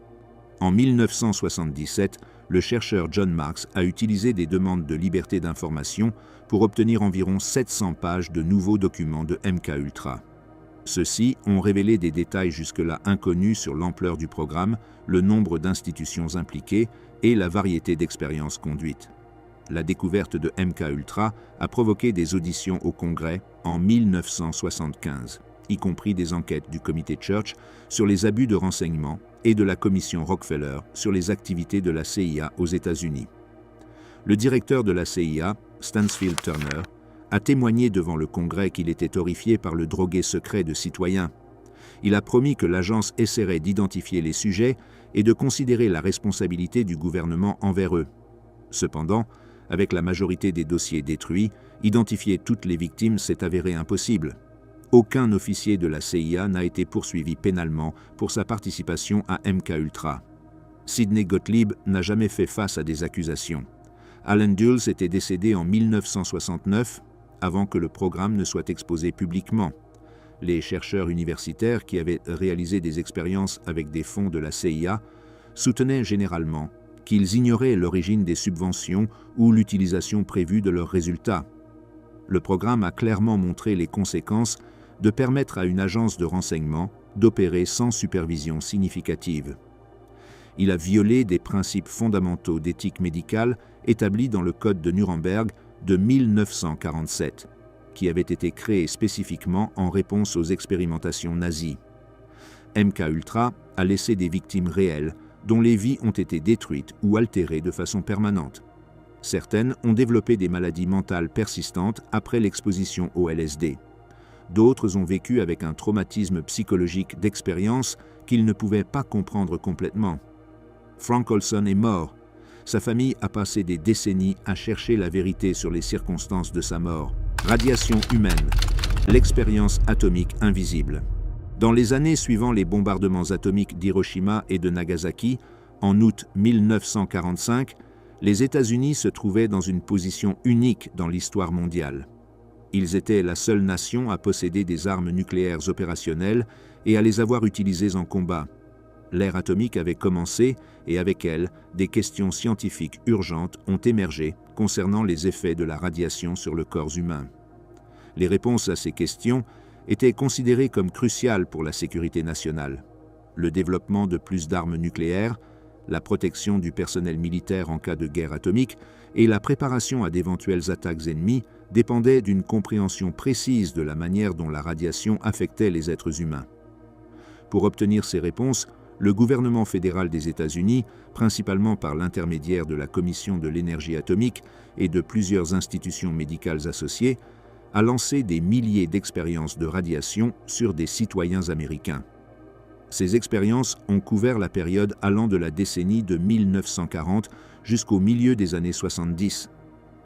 En 1977, le chercheur John Marks a utilisé des demandes de liberté d'information pour obtenir environ 700 pages de nouveaux documents de MKUltra. Ceux-ci ont révélé des détails jusque-là inconnus sur l'ampleur du programme, le nombre d'institutions impliquées et la variété d'expériences conduites. La découverte de MKUltra a provoqué des auditions au Congrès en 1975, y compris des enquêtes du comité Church sur les abus de renseignement et de la commission Rockefeller sur les activités de la CIA aux États-Unis. Le directeur de la CIA, Stansfield Turner, a témoigné devant le Congrès qu'il était horrifié par le drogué secret de citoyens. Il a promis que l'agence essaierait d'identifier les sujets et de considérer la responsabilité du gouvernement envers eux. Cependant, avec la majorité des dossiers détruits, identifier toutes les victimes s'est avéré impossible. Aucun officier de la CIA n'a été poursuivi pénalement pour sa participation à MKUltra. Sidney Gottlieb n'a jamais fait face à des accusations. Alan Dulles était décédé en 1969, avant que le programme ne soit exposé publiquement. Les chercheurs universitaires qui avaient réalisé des expériences avec des fonds de la CIA soutenaient généralement qu'ils ignoraient l'origine des subventions ou l'utilisation prévue de leurs résultats. Le programme a clairement montré les conséquences de permettre à une agence de renseignement d'opérer sans supervision significative. Il a violé des principes fondamentaux d'éthique médicale établis dans le Code de Nuremberg de 1947, qui avait été créé spécifiquement en réponse aux expérimentations nazies. MKUltra a laissé des victimes réelles, dont les vies ont été détruites ou altérées de façon permanente. Certaines ont développé des maladies mentales persistantes après l'exposition au LSD. D'autres ont vécu avec un traumatisme psychologique d'expérience qu'ils ne pouvaient pas comprendre complètement. Frank Olson est mort. Sa famille a passé des décennies à chercher la vérité sur les circonstances de sa mort. Radiation humaine, l'expérience atomique invisible. Dans les années suivant les bombardements atomiques d'Hiroshima et de Nagasaki, en août 1945, les États-Unis se trouvaient dans une position unique dans l'histoire mondiale. Ils étaient la seule nation à posséder des armes nucléaires opérationnelles et à les avoir utilisées en combat. L'ère atomique avait commencé et avec elle, des questions scientifiques urgentes ont émergé concernant les effets de la radiation sur le corps humain. Les réponses à ces questions étaient considérées comme cruciales pour la sécurité nationale. Le développement de plus d'armes nucléaires, la protection du personnel militaire en cas de guerre atomique et la préparation à d'éventuelles attaques ennemies dépendaient d'une compréhension précise de la manière dont la radiation affectait les êtres humains. Pour obtenir ces réponses, le gouvernement fédéral des États-Unis, principalement par l'intermédiaire de la Commission de l'énergie atomique et de plusieurs institutions médicales associées, a lancé des milliers d'expériences de radiation sur des citoyens américains. Ces expériences ont couvert la période allant de la décennie de 1940 jusqu'au milieu des années 70.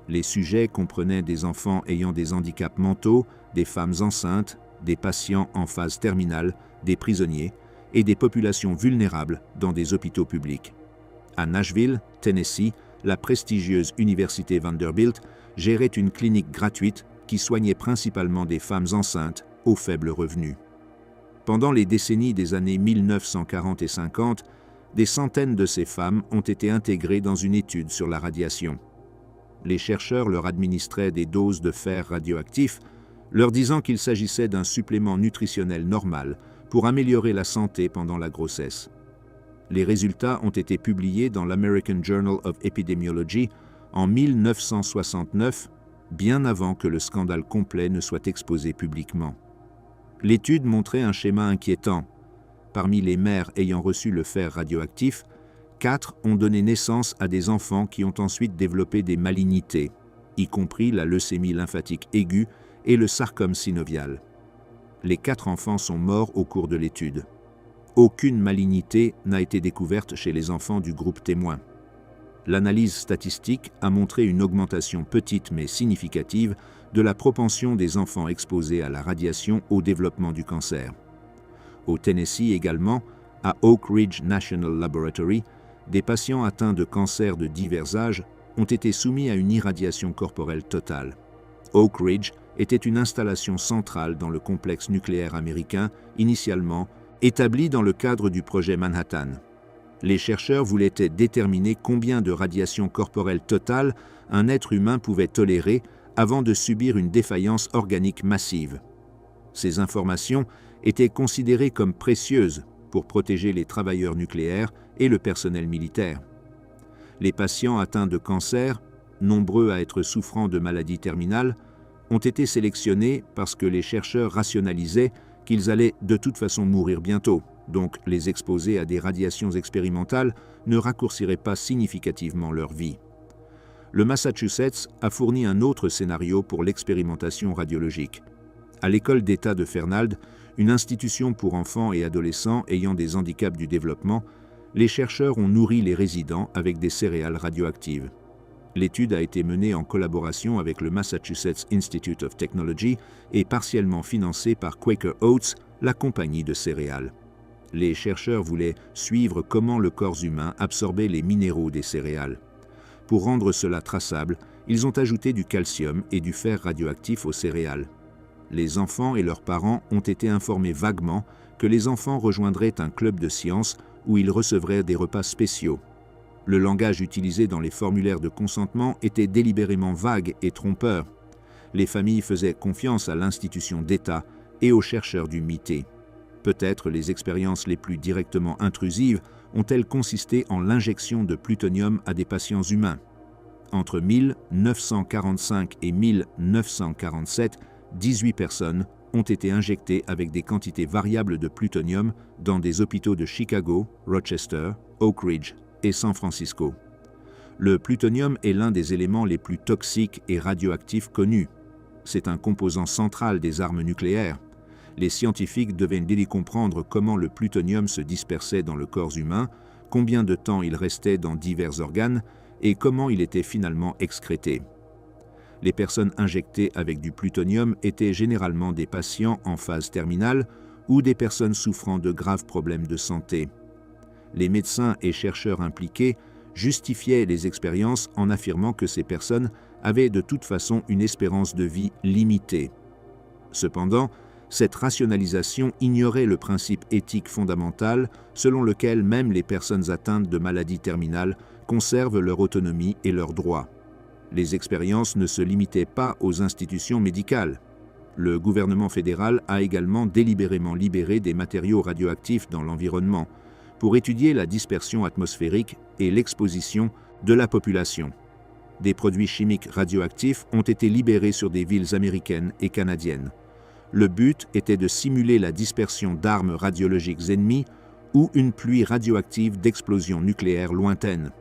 Les sujets comprenaient des enfants ayant des handicaps mentaux, des femmes enceintes, des patients en phase terminale, des prisonniers et des populations vulnérables dans des hôpitaux publics. À Nashville, Tennessee, la prestigieuse université Vanderbilt gérait une clinique gratuite qui soignait principalement des femmes enceintes aux faibles revenus. Pendant les décennies des années 1940 et 50, des centaines de ces femmes ont été intégrées dans une étude sur la radiation. Les chercheurs leur administraient des doses de fer radioactif, leur disant qu'il s'agissait d'un supplément nutritionnel normal pour améliorer la santé pendant la grossesse. Les résultats ont été publiés dans l'American Journal of Epidemiology en 1969, bien avant que le scandale complet ne soit exposé publiquement. L'étude montrait un schéma inquiétant. Parmi les mères ayant reçu le fer radioactif, 4 ont donné naissance à des enfants qui ont ensuite développé des malignités, y compris la leucémie lymphatique aiguë et le sarcome synovial. Les 4 enfants sont morts au cours de l'étude. Aucune malignité n'a été découverte chez les enfants du groupe témoin. L'analyse statistique a montré une augmentation petite mais significative de la propension des enfants exposés à la radiation au développement du cancer. Au Tennessee également, à Oak Ridge National Laboratory, des patients atteints de cancers de divers âges ont été soumis à une irradiation corporelle totale. Oak Ridge était une installation centrale dans le complexe nucléaire américain, initialement établi dans le cadre du projet Manhattan. Les chercheurs voulaient déterminer combien de radiation corporelle totale un être humain pouvait tolérer avant de subir une défaillance organique massive. Ces informations étaient considérées comme précieuses pour protéger les travailleurs nucléaires et le personnel militaire. Les patients atteints de cancer, nombreux à être souffrant de maladies terminales, ont été sélectionnés parce que les chercheurs rationalisaient qu'ils allaient de toute façon mourir bientôt, donc les exposer à des radiations expérimentales ne raccourcirait pas significativement leur vie. Le Massachusetts a fourni un autre scénario pour l'expérimentation radiologique. À l'école d'État de Fernald, une institution pour enfants et adolescents ayant des handicaps du développement, les chercheurs ont nourri les résidents avec des céréales radioactives. L'étude a été menée en collaboration avec le Massachusetts Institute of Technology et partiellement financée par Quaker Oats, la compagnie de céréales. Les chercheurs voulaient suivre comment le corps humain absorbait les minéraux des céréales. Pour rendre cela traçable, ils ont ajouté du calcium et du fer radioactif aux céréales. Les enfants et leurs parents ont été informés vaguement que les enfants rejoindraient un club de sciences où ils recevraient des repas spéciaux. Le langage utilisé dans les formulaires de consentement était délibérément vague et trompeur. Les familles faisaient confiance à l'institution d'État et aux chercheurs du MIT. Peut-être les expériences les plus directement intrusives ont-elles consisté en l'injection de plutonium à des patients humains. Entre 1945 et 1947, 18 personnes ont été injectées avec des quantités variables de plutonium dans des hôpitaux de Chicago, Rochester, Oak Ridge et San Francisco. Le plutonium est l'un des éléments les plus toxiques et radioactifs connus. C'est un composant central des armes nucléaires. Les scientifiques devaient dès comprendre comment le plutonium se dispersait dans le corps humain, combien de temps il restait dans divers organes et comment il était finalement excrété. Les personnes injectées avec du plutonium étaient généralement des patients en phase terminale ou des personnes souffrant de graves problèmes de santé. Les médecins et chercheurs impliqués justifiaient les expériences en affirmant que ces personnes avaient de toute façon une espérance de vie limitée. Cependant, cette rationalisation ignorait le principe éthique fondamental selon lequel même les personnes atteintes de maladies terminales conservent leur autonomie et leurs droits. Les expériences ne se limitaient pas aux institutions médicales. Le gouvernement fédéral a également délibérément libéré des matériaux radioactifs dans l'environnement pour étudier la dispersion atmosphérique et l'exposition de la population. Des produits chimiques radioactifs ont été libérés sur des villes américaines et canadiennes. Le but était de simuler la dispersion d'armes radiologiques ennemies ou une pluie radioactive d'explosions nucléaires lointaines.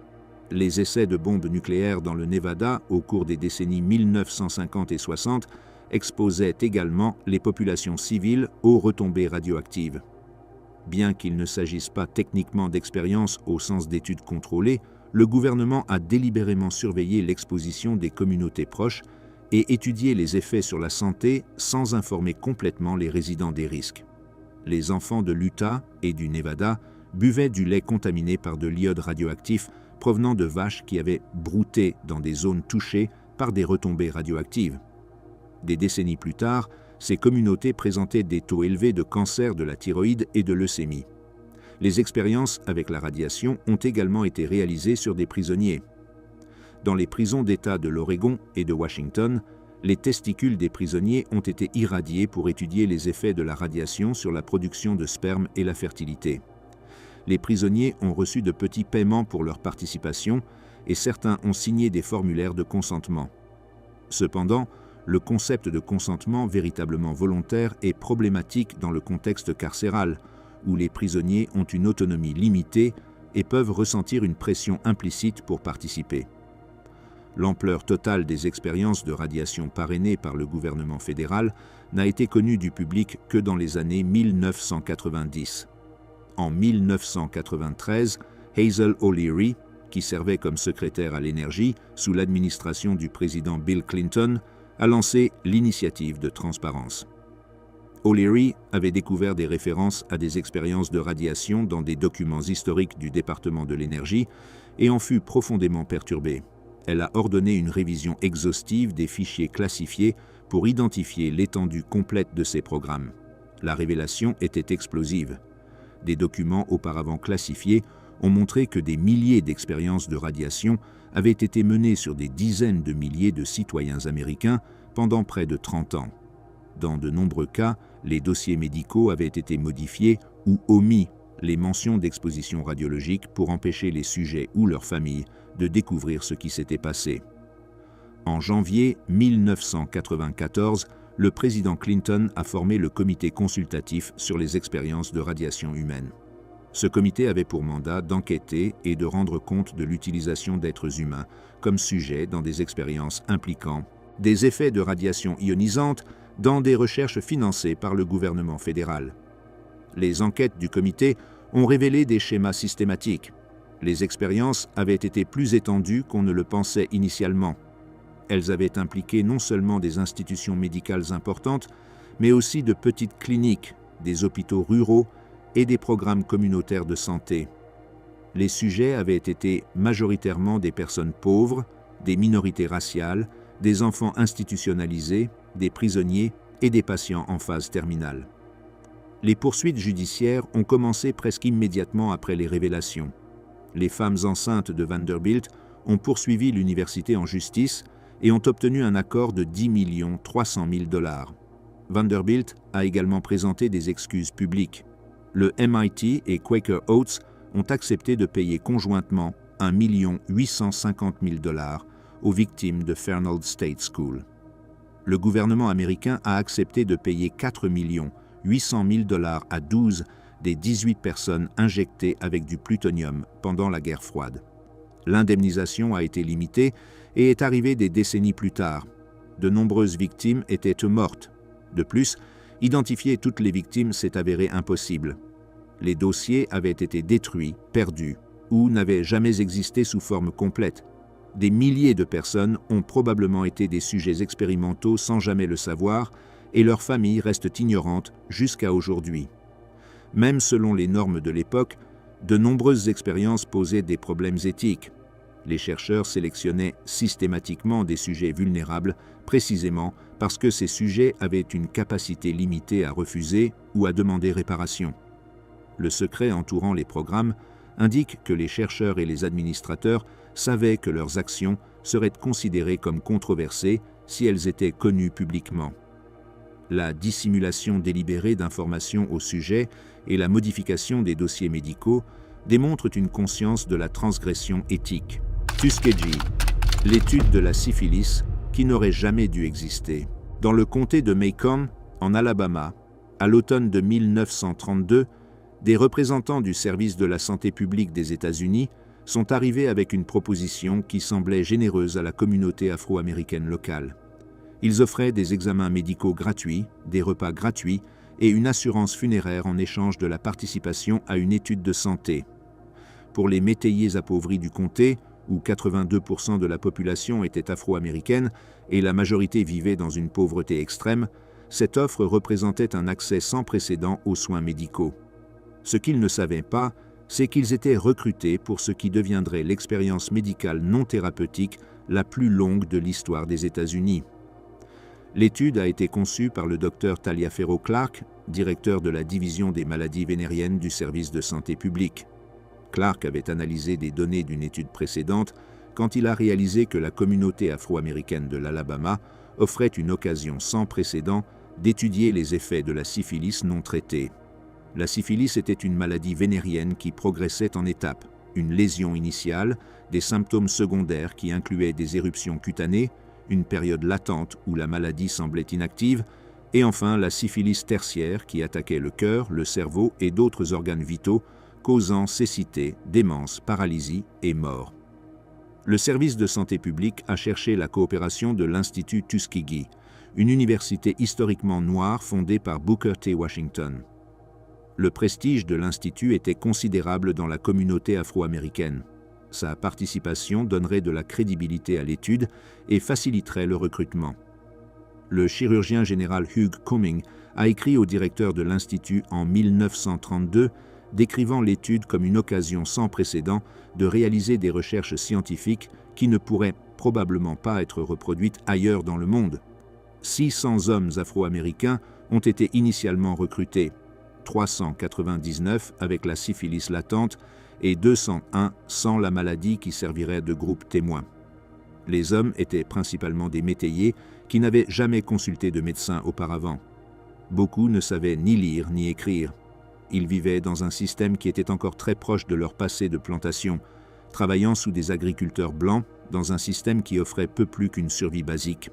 Les essais de bombes nucléaires dans le Nevada au cours des décennies 1950 et 60 exposaient également les populations civiles aux retombées radioactives. Bien qu'il ne s'agisse pas techniquement d'expériences au sens d'études contrôlées, le gouvernement a délibérément surveillé l'exposition des communautés proches et étudié les effets sur la santé sans informer complètement les résidents des risques. Les enfants de l'Utah et du Nevada buvaient du lait contaminé par de l'iode radioactif provenant de vaches qui avaient brouté dans des zones touchées par des retombées radioactives. Des décennies plus tard, ces communautés présentaient des taux élevés de cancer de la thyroïde et de leucémie. Les expériences avec la radiation ont également été réalisées sur des prisonniers. Dans les prisons d'État de l'Oregon et de Washington, les testicules des prisonniers ont été irradiés pour étudier les effets de la radiation sur la production de sperme et la fertilité. Les prisonniers ont reçu de petits paiements pour leur participation et certains ont signé des formulaires de consentement. Cependant, le concept de consentement véritablement volontaire est problématique dans le contexte carcéral, où les prisonniers ont une autonomie limitée et peuvent ressentir une pression implicite pour participer. L'ampleur totale des expériences de radiation parrainées par le gouvernement fédéral n'a été connue du public que dans les années 1990. En 1993, Hazel O'Leary, qui servait comme secrétaire à l'énergie sous l'administration du président Bill Clinton, a lancé l'initiative de transparence. O'Leary avait découvert des références à des expériences de radiation dans des documents historiques du département de l'énergie et en fut profondément perturbée. Elle a ordonné une révision exhaustive des fichiers classifiés pour identifier l'étendue complète de ces programmes. La révélation était explosive. Des documents auparavant classifiés ont montré que des milliers d'expériences de radiation avaient été menées sur des dizaines de milliers de citoyens américains pendant près de 30 ans. Dans de nombreux cas, les dossiers médicaux avaient été modifiés ou omis les mentions d'exposition radiologique pour empêcher les sujets ou leurs familles de découvrir ce qui s'était passé. En janvier 1994, le président Clinton a formé le comité consultatif sur les expériences de radiation humaine. Ce comité avait pour mandat d'enquêter et de rendre compte de l'utilisation d'êtres humains comme sujet dans des expériences impliquant des effets de radiation ionisante dans des recherches financées par le gouvernement fédéral. Les enquêtes du comité ont révélé des schémas systématiques. Les expériences avaient été plus étendues qu'on ne le pensait initialement. Elles avaient impliqué non seulement des institutions médicales importantes, mais aussi de petites cliniques, des hôpitaux ruraux et des programmes communautaires de santé. Les sujets avaient été majoritairement des personnes pauvres, des minorités raciales, des enfants institutionnalisés, des prisonniers et des patients en phase terminale. Les poursuites judiciaires ont commencé presque immédiatement après les révélations. Les femmes enceintes de Vanderbilt ont poursuivi l'université en justice et ont obtenu un accord de 10 300 000 $. Vanderbilt a également présenté des excuses publiques. Le MIT et Quaker Oats ont accepté de payer conjointement 1 850 000 $ aux victimes de Fernald State School. Le gouvernement américain a accepté de payer 4 800 000 $ à 12 des 18 personnes injectées avec du plutonium pendant la guerre froide. L'indemnisation a été limitée et est arrivée des décennies plus tard. De nombreuses victimes étaient mortes. De plus, identifier toutes les victimes s'est avéré impossible. Les dossiers avaient été détruits, perdus, ou n'avaient jamais existé sous forme complète. Des milliers de personnes ont probablement été des sujets expérimentaux sans jamais le savoir, et leurs familles restent ignorantes jusqu'à aujourd'hui. Même selon les normes de l'époque, de nombreuses expériences posaient des problèmes éthiques. Les chercheurs sélectionnaient systématiquement des sujets vulnérables, précisément parce que ces sujets avaient une capacité limitée à refuser ou à demander réparation. Le secret entourant les programmes indique que les chercheurs et les administrateurs savaient que leurs actions seraient considérées comme controversées si elles étaient connues publiquement. La dissimulation délibérée d'informations au sujet et la modification des dossiers médicaux démontrent une conscience de la transgression éthique. Tuskegee, l'étude de la syphilis qui n'aurait jamais dû exister. Dans le comté de Macomb, en Alabama, à l'automne de 1932, des représentants du service de la santé publique des États-Unis sont arrivés avec une proposition qui semblait généreuse à la communauté afro-américaine locale. Ils offraient des examens médicaux gratuits, des repas gratuits et une assurance funéraire en échange de la participation à une étude de santé. Pour les métayers appauvris du comté, où 82% de la population était afro-américaine et la majorité vivait dans une pauvreté extrême, cette offre représentait un accès sans précédent aux soins médicaux. Ce qu'ils ne savaient pas, c'est qu'ils étaient recrutés pour ce qui deviendrait l'expérience médicale non thérapeutique la plus longue de l'histoire des États-Unis. L'étude a été conçue par le Dr Taliaferro Clark, directeur de la division des maladies vénériennes du service de santé publique. Clark avait analysé des données d'une étude précédente quand il a réalisé que la communauté afro-américaine de l'Alabama offrait une occasion sans précédent d'étudier les effets de la syphilis non traitée. La syphilis était une maladie vénérienne qui progressait en étapes. Une lésion initiale, des symptômes secondaires qui incluaient des éruptions cutanées, une période latente où la maladie semblait inactive, et enfin la syphilis tertiaire qui attaquait le cœur, le cerveau et d'autres organes vitaux, causant cécité, démence, paralysie et mort. Le service de santé publique a cherché la coopération de l'Institut Tuskegee, une université historiquement noire fondée par Booker T. Washington. Le prestige de l'Institut était considérable dans la communauté afro-américaine. Sa participation donnerait de la crédibilité à l'étude et faciliterait le recrutement. Le chirurgien général Hugh Cumming a écrit au directeur de l'Institut en 1932, décrivant l'étude comme une occasion sans précédent de réaliser des recherches scientifiques qui ne pourraient probablement pas être reproduites ailleurs dans le monde. 600 hommes afro-américains ont été initialement recrutés, 399 avec la syphilis latente et 201 sans la maladie qui servirait de groupe témoin. Les hommes étaient principalement des métayers qui n'avaient jamais consulté de médecin auparavant. Beaucoup ne savaient ni lire ni écrire. Ils vivaient dans un système qui était encore très proche de leur passé de plantation, travaillant sous des agriculteurs blancs dans un système qui offrait peu plus qu'une survie basique.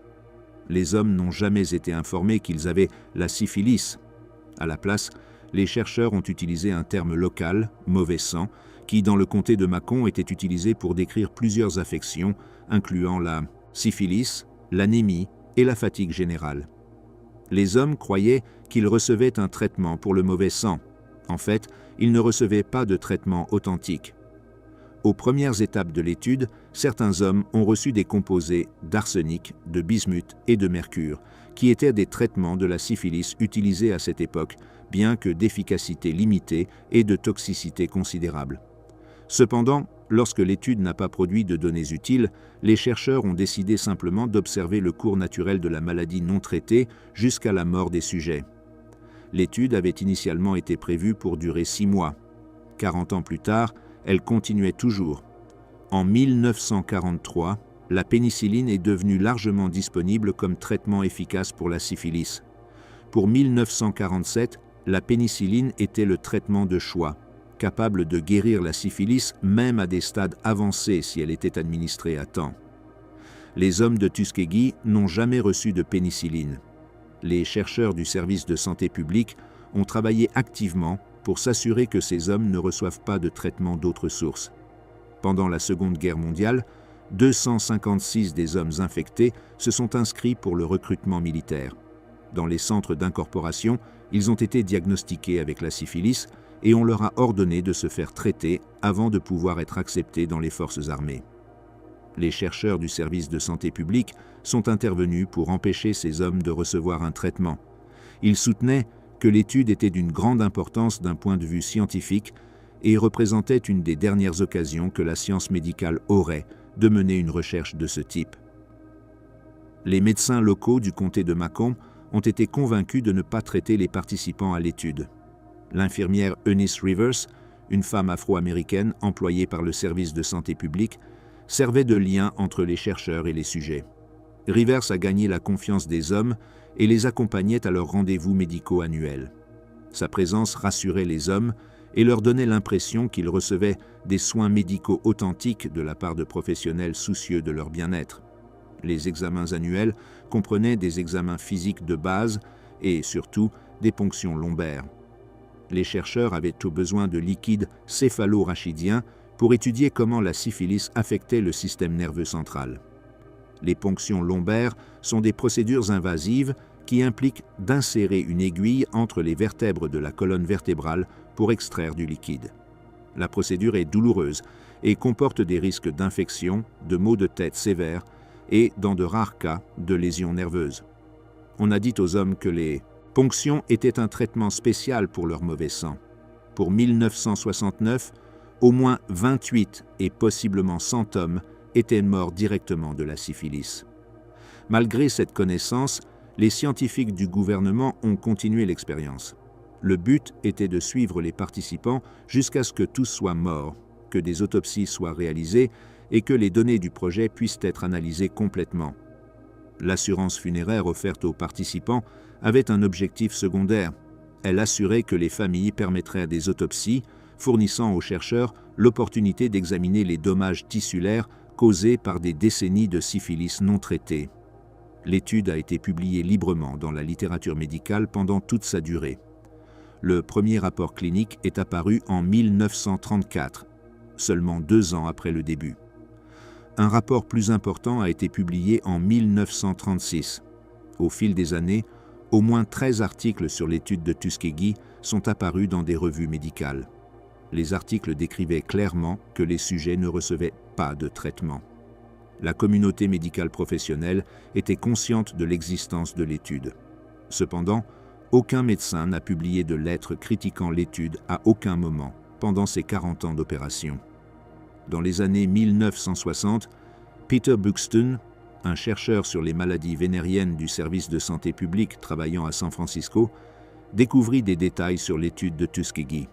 Les hommes n'ont jamais été informés qu'ils avaient la syphilis. À la place, les chercheurs ont utilisé un terme local, mauvais sang, qui dans le comté de Macomb était utilisé pour décrire plusieurs affections, incluant la syphilis, l'anémie et la fatigue générale. Les hommes croyaient qu'ils recevaient un traitement pour le mauvais sang. En fait, ils ne recevaient pas de traitement authentique. Aux premières étapes de l'étude, certains hommes ont reçu des composés d'arsenic, de bismuth et de mercure, qui étaient des traitements de la syphilis utilisés à cette époque, bien que d'efficacité limitée et de toxicité considérable. Cependant, lorsque l'étude n'a pas produit de données utiles, les chercheurs ont décidé simplement d'observer le cours naturel de la maladie non traitée jusqu'à la mort des sujets. L'étude avait initialement été prévue pour durer 6 mois. 40 ans plus tard, elle continuait toujours. En 1943, la pénicilline est devenue largement disponible comme traitement efficace pour la syphilis. Pour 1947, la pénicilline était le traitement de choix, capable de guérir la syphilis même à des stades avancés si elle était administrée à temps. Les hommes de Tuskegee n'ont jamais reçu de pénicilline. Les chercheurs du service de santé publique ont travaillé activement pour s'assurer que ces hommes ne reçoivent pas de traitement d'autres sources. Pendant la Seconde Guerre mondiale, 256 des hommes infectés se sont inscrits pour le recrutement militaire. Dans les centres d'incorporation, ils ont été diagnostiqués avec la syphilis et on leur a ordonné de se faire traiter avant de pouvoir être acceptés dans les forces armées. Les chercheurs du service de santé publique sont intervenus pour empêcher ces hommes de recevoir un traitement. Ils soutenaient que l'étude était d'une grande importance d'un point de vue scientifique et représentait une des dernières occasions que la science médicale aurait de mener une recherche de ce type. Les médecins locaux du comté de Macomb ont été convaincus de ne pas traiter les participants à l'étude. L'infirmière Eunice Rivers, une femme afro-américaine employée par le service de santé publique, servait de lien entre les chercheurs et les sujets. Rivers a gagné la confiance des hommes et les accompagnait à leurs rendez-vous médicaux annuels. Sa présence rassurait les hommes et leur donnait l'impression qu'ils recevaient des soins médicaux authentiques de la part de professionnels soucieux de leur bien-être. Les examens annuels comprenaient des examens physiques de base et, surtout, des ponctions lombaires. Les chercheurs avaient au besoin de liquide céphalo-rachidien pour étudier comment la syphilis affectait le système nerveux central. Les ponctions lombaires sont des procédures invasives qui impliquent d'insérer une aiguille entre les vertèbres de la colonne vertébrale pour extraire du liquide. La procédure est douloureuse et comporte des risques d'infection, de maux de tête sévères et, dans de rares cas, de lésions nerveuses. On a dit aux hommes que les ponctions étaient un traitement spécial pour leur mauvais sang. Pour 1969, au moins 28 et possiblement 100 hommes étaient morts directement de la syphilis. Malgré cette connaissance, les scientifiques du gouvernement ont continué l'expérience. Le but était de suivre les participants jusqu'à ce que tous soient morts, que des autopsies soient réalisées et que les données du projet puissent être analysées complètement. L'assurance funéraire offerte aux participants avait un objectif secondaire. Elle assurait que les familles permettraient des autopsies, fournissant aux chercheurs l'opportunité d'examiner les dommages tissulaires causés par des décennies de syphilis non traitées. L'étude a été publiée librement dans la littérature médicale pendant toute sa durée. Le premier rapport clinique est apparu en 1934, seulement 2 ans après le début. Un rapport plus important a été publié en 1936. Au fil des années, au moins 13 articles sur l'étude de Tuskegee sont apparus dans des revues médicales. Les articles décrivaient clairement que les sujets ne recevaient pas de traitement. La communauté médicale professionnelle était consciente de l'existence de l'étude. Cependant, aucun médecin n'a publié de lettre critiquant l'étude à aucun moment pendant ces 40 ans d'opération. Dans les années 1960, Peter Buxton, un chercheur sur les maladies vénériennes du service de santé publique travaillant à San Francisco, découvrit des détails sur l'étude de Tuskegee.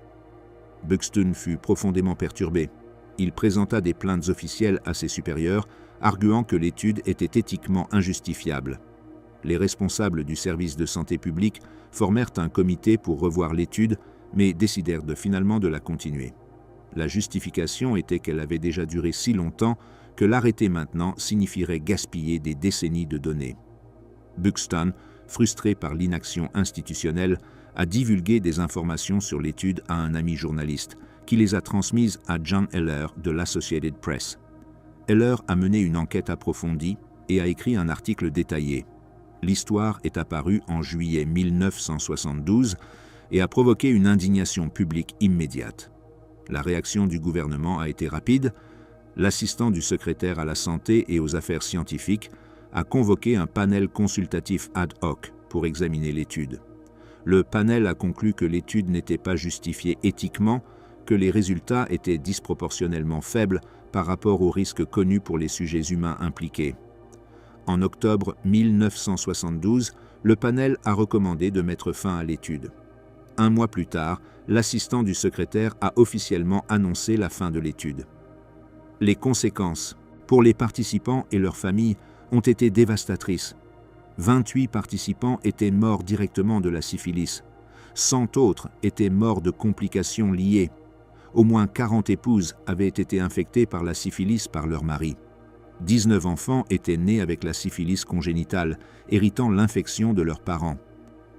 Buxton fut profondément perturbé. Il présenta des plaintes officielles à ses supérieurs, arguant que l'étude était éthiquement injustifiable. Les responsables du service de santé publique formèrent un comité pour revoir l'étude, mais décidèrent finalement de la continuer. La justification était qu'elle avait déjà duré si longtemps que l'arrêter maintenant signifierait gaspiller des décennies de données. Buxton, frustré par l'inaction institutionnelle, a divulgué des informations sur l'étude à un ami journaliste, qui les a transmises à John Heller de l'Associated Press. Heller a mené une enquête approfondie et a écrit un article détaillé. L'histoire est apparue en juillet 1972 et a provoqué une indignation publique immédiate. La réaction du gouvernement a été rapide. L'assistant du secrétaire à la santé et aux affaires scientifiques a convoqué un panel consultatif ad hoc pour examiner l'étude. Le panel a conclu que l'étude n'était pas justifiée éthiquement, que les résultats étaient disproportionnellement faibles par rapport aux risques connus pour les sujets humains impliqués. En octobre 1972, le panel a recommandé de mettre fin à l'étude. Un mois plus tard, l'assistant du secrétaire a officiellement annoncé la fin de l'étude. Les conséquences, pour les participants et leurs familles, ont été dévastatrices. 28 participants étaient morts directement de la syphilis. 100 autres étaient morts de complications liées. Au moins 40 épouses avaient été infectées par la syphilis par leur mari. 19 enfants étaient nés avec la syphilis congénitale, héritant l'infection de leurs parents.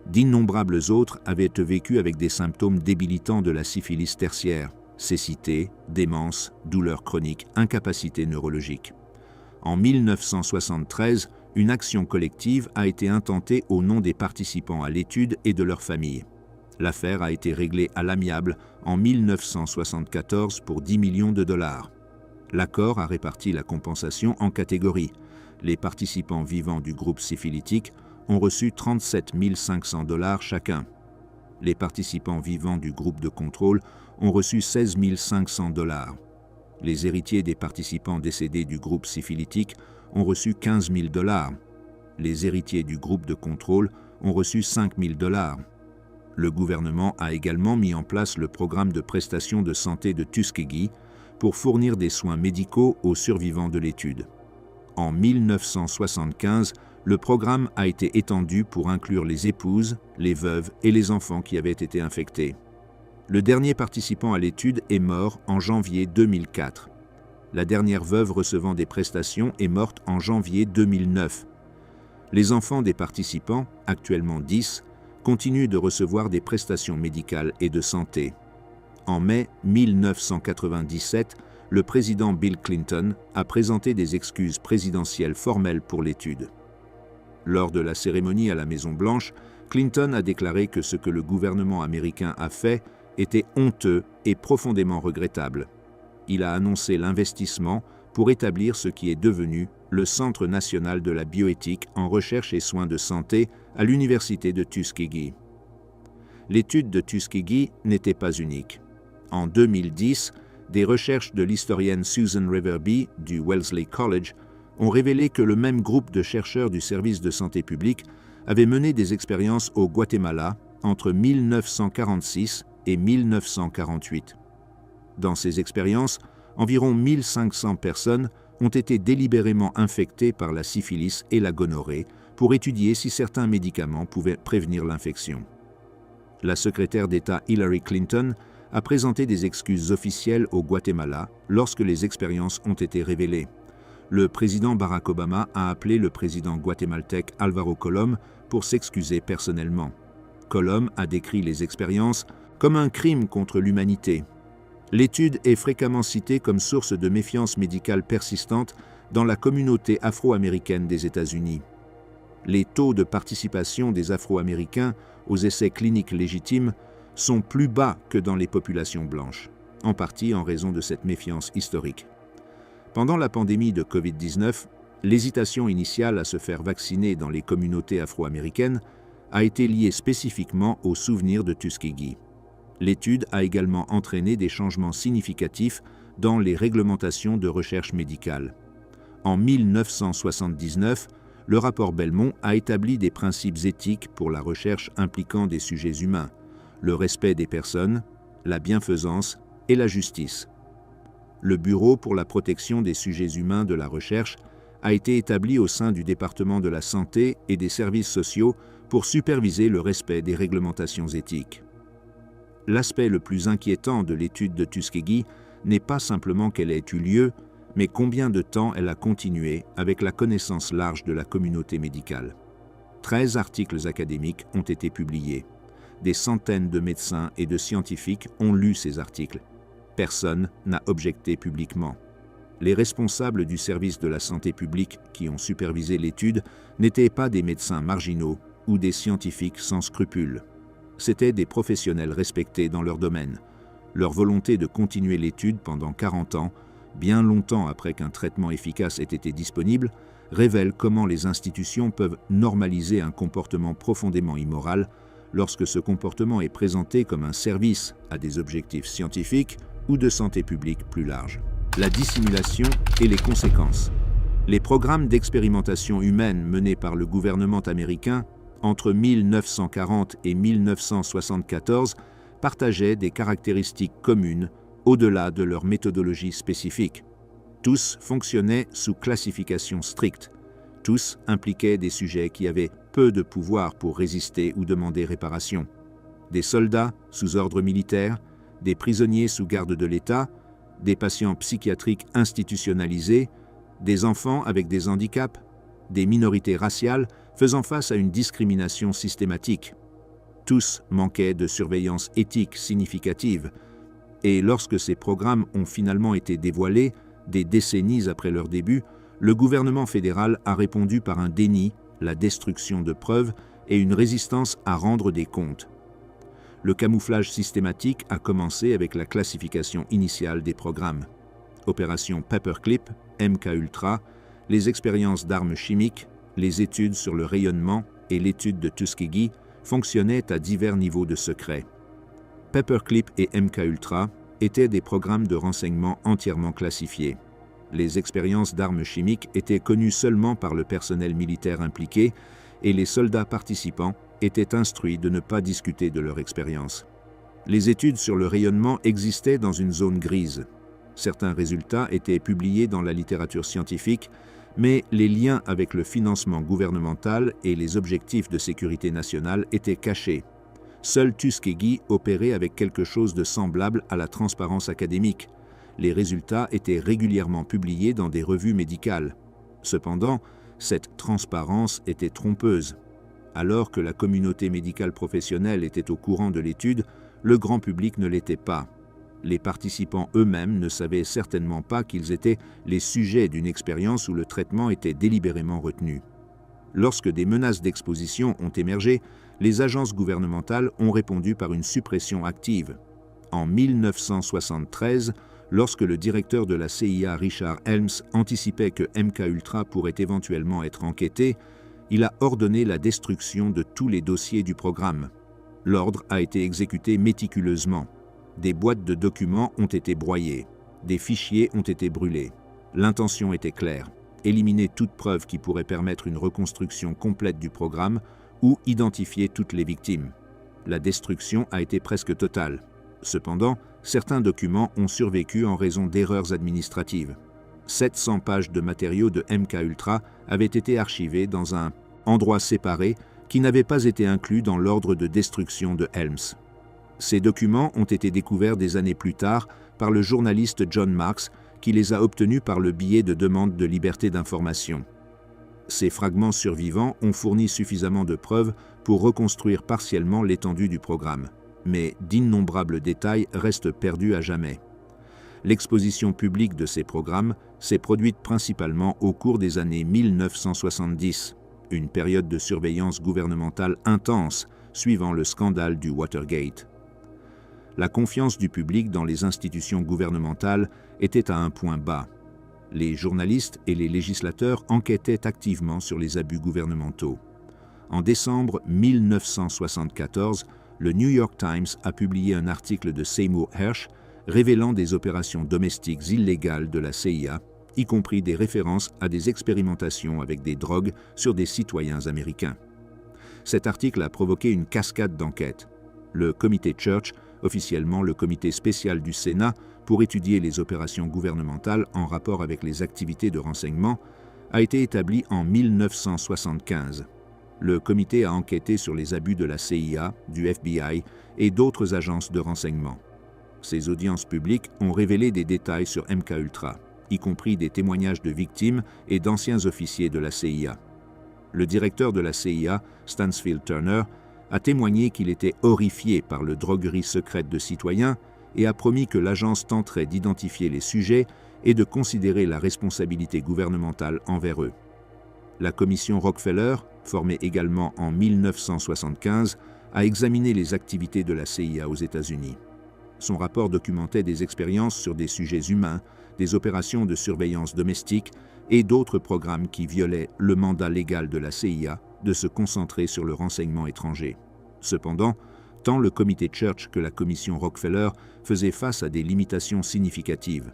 D'innombrables autres avaient vécu avec des symptômes débilitants de la syphilis tertiaire, cécité, démence, douleurs chroniques, incapacité neurologique. En 1973, une action collective a été intentée au nom des participants à l'étude et de leurs familles. L'affaire a été réglée à l'amiable en 1974 pour 10 millions de dollars. L'accord a réparti la compensation en catégories. Les participants vivants du groupe syphilitique ont reçu 37 500 dollars chacun. Les participants vivants du groupe de contrôle ont reçu 16 500 dollars. Les héritiers des participants décédés du groupe syphilitique ont reçu 15 000 dollars. Les héritiers du groupe de contrôle ont reçu 5 000 dollars. Le gouvernement a également mis en place le programme de prestations de santé de Tuskegee pour fournir des soins médicaux aux survivants de l'étude. En 1975, le programme a été étendu pour inclure les épouses, les veuves et les enfants qui avaient été infectés. Le dernier participant à l'étude est mort en janvier 2004. La dernière veuve recevant des prestations est morte en janvier 2009. Les enfants des participants, actuellement 10, continuent de recevoir des prestations médicales et de santé. En mai 1997, le président Bill Clinton a présenté des excuses présidentielles formelles pour l'étude. Lors de la cérémonie à la Maison-Blanche, Clinton a déclaré que ce que le gouvernement américain a fait était honteux et profondément regrettable. Il a annoncé l'investissement pour établir ce qui est devenu le Centre national de la bioéthique en recherche et soins de santé à l'université de Tuskegee. L'étude de Tuskegee n'était pas unique. En 2010, des recherches de l'historienne Susan Riverby du Wellesley College ont révélé que le même groupe de chercheurs du service de santé publique avait mené des expériences au Guatemala entre 1946 et 1948. Dans ces expériences, environ 1500 personnes ont été délibérément infectées par la syphilis et la gonorrhée pour étudier si certains médicaments pouvaient prévenir l'infection. La secrétaire d'État Hillary Clinton a présenté des excuses officielles au Guatemala lorsque les expériences ont été révélées. Le président Barack Obama a appelé le président guatémaltèque Álvaro Colom pour s'excuser personnellement. Colom a décrit les expériences comme un crime contre l'humanité. L'étude est fréquemment citée comme source de méfiance médicale persistante dans la communauté afro-américaine des États-Unis. Les taux de participation des Afro-Américains aux essais cliniques légitimes sont plus bas que dans les populations blanches, en partie en raison de cette méfiance historique. Pendant la pandémie de Covid-19, l'hésitation initiale à se faire vacciner dans les communautés afro-américaines a été liée spécifiquement aux souvenirs de Tuskegee. L'étude a également entraîné des changements significatifs dans les réglementations de recherche médicale. En 1979, le rapport Belmont a établi des principes éthiques pour la recherche impliquant des sujets humains, le respect des personnes, la bienfaisance et la justice. Le Bureau pour la protection des sujets humains de la recherche a été établi au sein du département de la santé et des services sociaux pour superviser le respect des réglementations éthiques. L'aspect le plus inquiétant de l'étude de Tuskegee n'est pas simplement qu'elle ait eu lieu, mais combien de temps elle a continué avec la connaissance large de la communauté médicale. 13 articles académiques ont été publiés. Des centaines de médecins et de scientifiques ont lu ces articles. Personne n'a objecté publiquement. Les responsables du service de la santé publique qui ont supervisé l'étude n'étaient pas des médecins marginaux ou des scientifiques sans scrupules. C'étaient des professionnels respectés dans leur domaine. Leur volonté de continuer l'étude pendant 40 ans, bien longtemps après qu'un traitement efficace ait été disponible, révèle comment les institutions peuvent normaliser un comportement profondément immoral lorsque ce comportement est présenté comme un service à des objectifs scientifiques ou de santé publique plus larges. La dissimulation et les conséquences. Les programmes d'expérimentation humaine menés par le gouvernement américain entre 1940 et 1974 partageaient des caractéristiques communes au-delà de leur méthodologie spécifique. Tous fonctionnaient sous classification stricte. Tous impliquaient des sujets qui avaient peu de pouvoir pour résister ou demander réparation. Des soldats sous ordre militaire, des prisonniers sous garde de l'État, des patients psychiatriques institutionnalisés, des enfants avec des handicaps, des minorités raciales faisant face à une discrimination systématique. Tous manquaient de surveillance éthique significative. Et lorsque ces programmes ont finalement été dévoilés, des décennies après leur début, le gouvernement fédéral a répondu par un déni, la destruction de preuves et une résistance à rendre des comptes. Le camouflage systématique a commencé avec la classification initiale des programmes. Opération Paperclip, MKUltra, les expériences d'armes chimiques, les études sur le rayonnement et l'étude de Tuskegee fonctionnaient à divers niveaux de secret. Paperclip et MKUltra étaient des programmes de renseignement entièrement classifiés. Les expériences d'armes chimiques étaient connues seulement par le personnel militaire impliqué et les soldats participants étaient instruits de ne pas discuter de leur expérience. Les études sur le rayonnement existaient dans une zone grise. Certains résultats étaient publiés dans la littérature scientifique, mais les liens avec le financement gouvernemental et les objectifs de sécurité nationale étaient cachés. Seul Tuskegee opérait avec quelque chose de semblable à la transparence académique. Les résultats étaient régulièrement publiés dans des revues médicales. Cependant, cette transparence était trompeuse. Alors que la communauté médicale professionnelle était au courant de l'étude, le grand public ne l'était pas. Les participants eux-mêmes ne savaient certainement pas qu'ils étaient les sujets d'une expérience où le traitement était délibérément retenu. Lorsque des menaces d'exposition ont émergé, les agences gouvernementales ont répondu par une suppression active. En 1973, lorsque le directeur de la CIA, Richard Helms, anticipait que MKUltra pourrait éventuellement être enquêté, il a ordonné la destruction de tous les dossiers du programme. L'ordre a été exécuté méticuleusement. Des boîtes de documents ont été broyées. Des fichiers ont été brûlés. L'intention était claire: éliminer toute preuve qui pourrait permettre une reconstruction complète du programme ou identifier toutes les victimes. La destruction a été presque totale. Cependant, certains documents ont survécu en raison d'erreurs administratives. 700 pages de matériaux de MKUltra avaient été archivés dans un endroit séparé qui n'avait pas été inclus dans l'ordre de destruction de Helms. Ces documents ont été découverts des années plus tard par le journaliste John Marks, qui les a obtenus par le biais de demandes de liberté d'information. Ces fragments survivants ont fourni suffisamment de preuves pour reconstruire partiellement l'étendue du programme, mais d'innombrables détails restent perdus à jamais. L'exposition publique de ces programmes s'est produite principalement au cours des années 1970, une période de surveillance gouvernementale intense suivant le scandale du Watergate. La confiance du public dans les institutions gouvernementales était à un point bas. Les journalistes et les législateurs enquêtaient activement sur les abus gouvernementaux. En décembre 1974, le New York Times a publié un article de Seymour Hersh révélant des opérations domestiques illégales de la CIA, y compris des références à des expérimentations avec des drogues sur des citoyens américains. Cet article a provoqué une cascade d'enquêtes. Le comité Church, officiellement le comité spécial du Sénat pour étudier les opérations gouvernementales en rapport avec les activités de renseignement, a été établi en 1975. Le comité a enquêté sur les abus de la CIA, du FBI et d'autres agences de renseignement. Ces audiences publiques ont révélé des détails sur MKUltra, y compris des témoignages de victimes et d'anciens officiers de la CIA. Le directeur de la CIA, Stansfield Turner, a témoigné qu'il était horrifié par le droguerie secrète de citoyens et a promis que l'agence tenterait d'identifier les sujets et de considérer la responsabilité gouvernementale envers eux. La commission Rockefeller, formée également en 1975, a examiné les activités de la CIA aux États-Unis. Son rapport documentait des expériences sur des sujets humains, des opérations de surveillance domestique et d'autres programmes qui violaient le mandat légal de la CIA de se concentrer sur le renseignement étranger. Cependant, tant le comité Church que la commission Rockefeller faisaient face à des limitations significatives.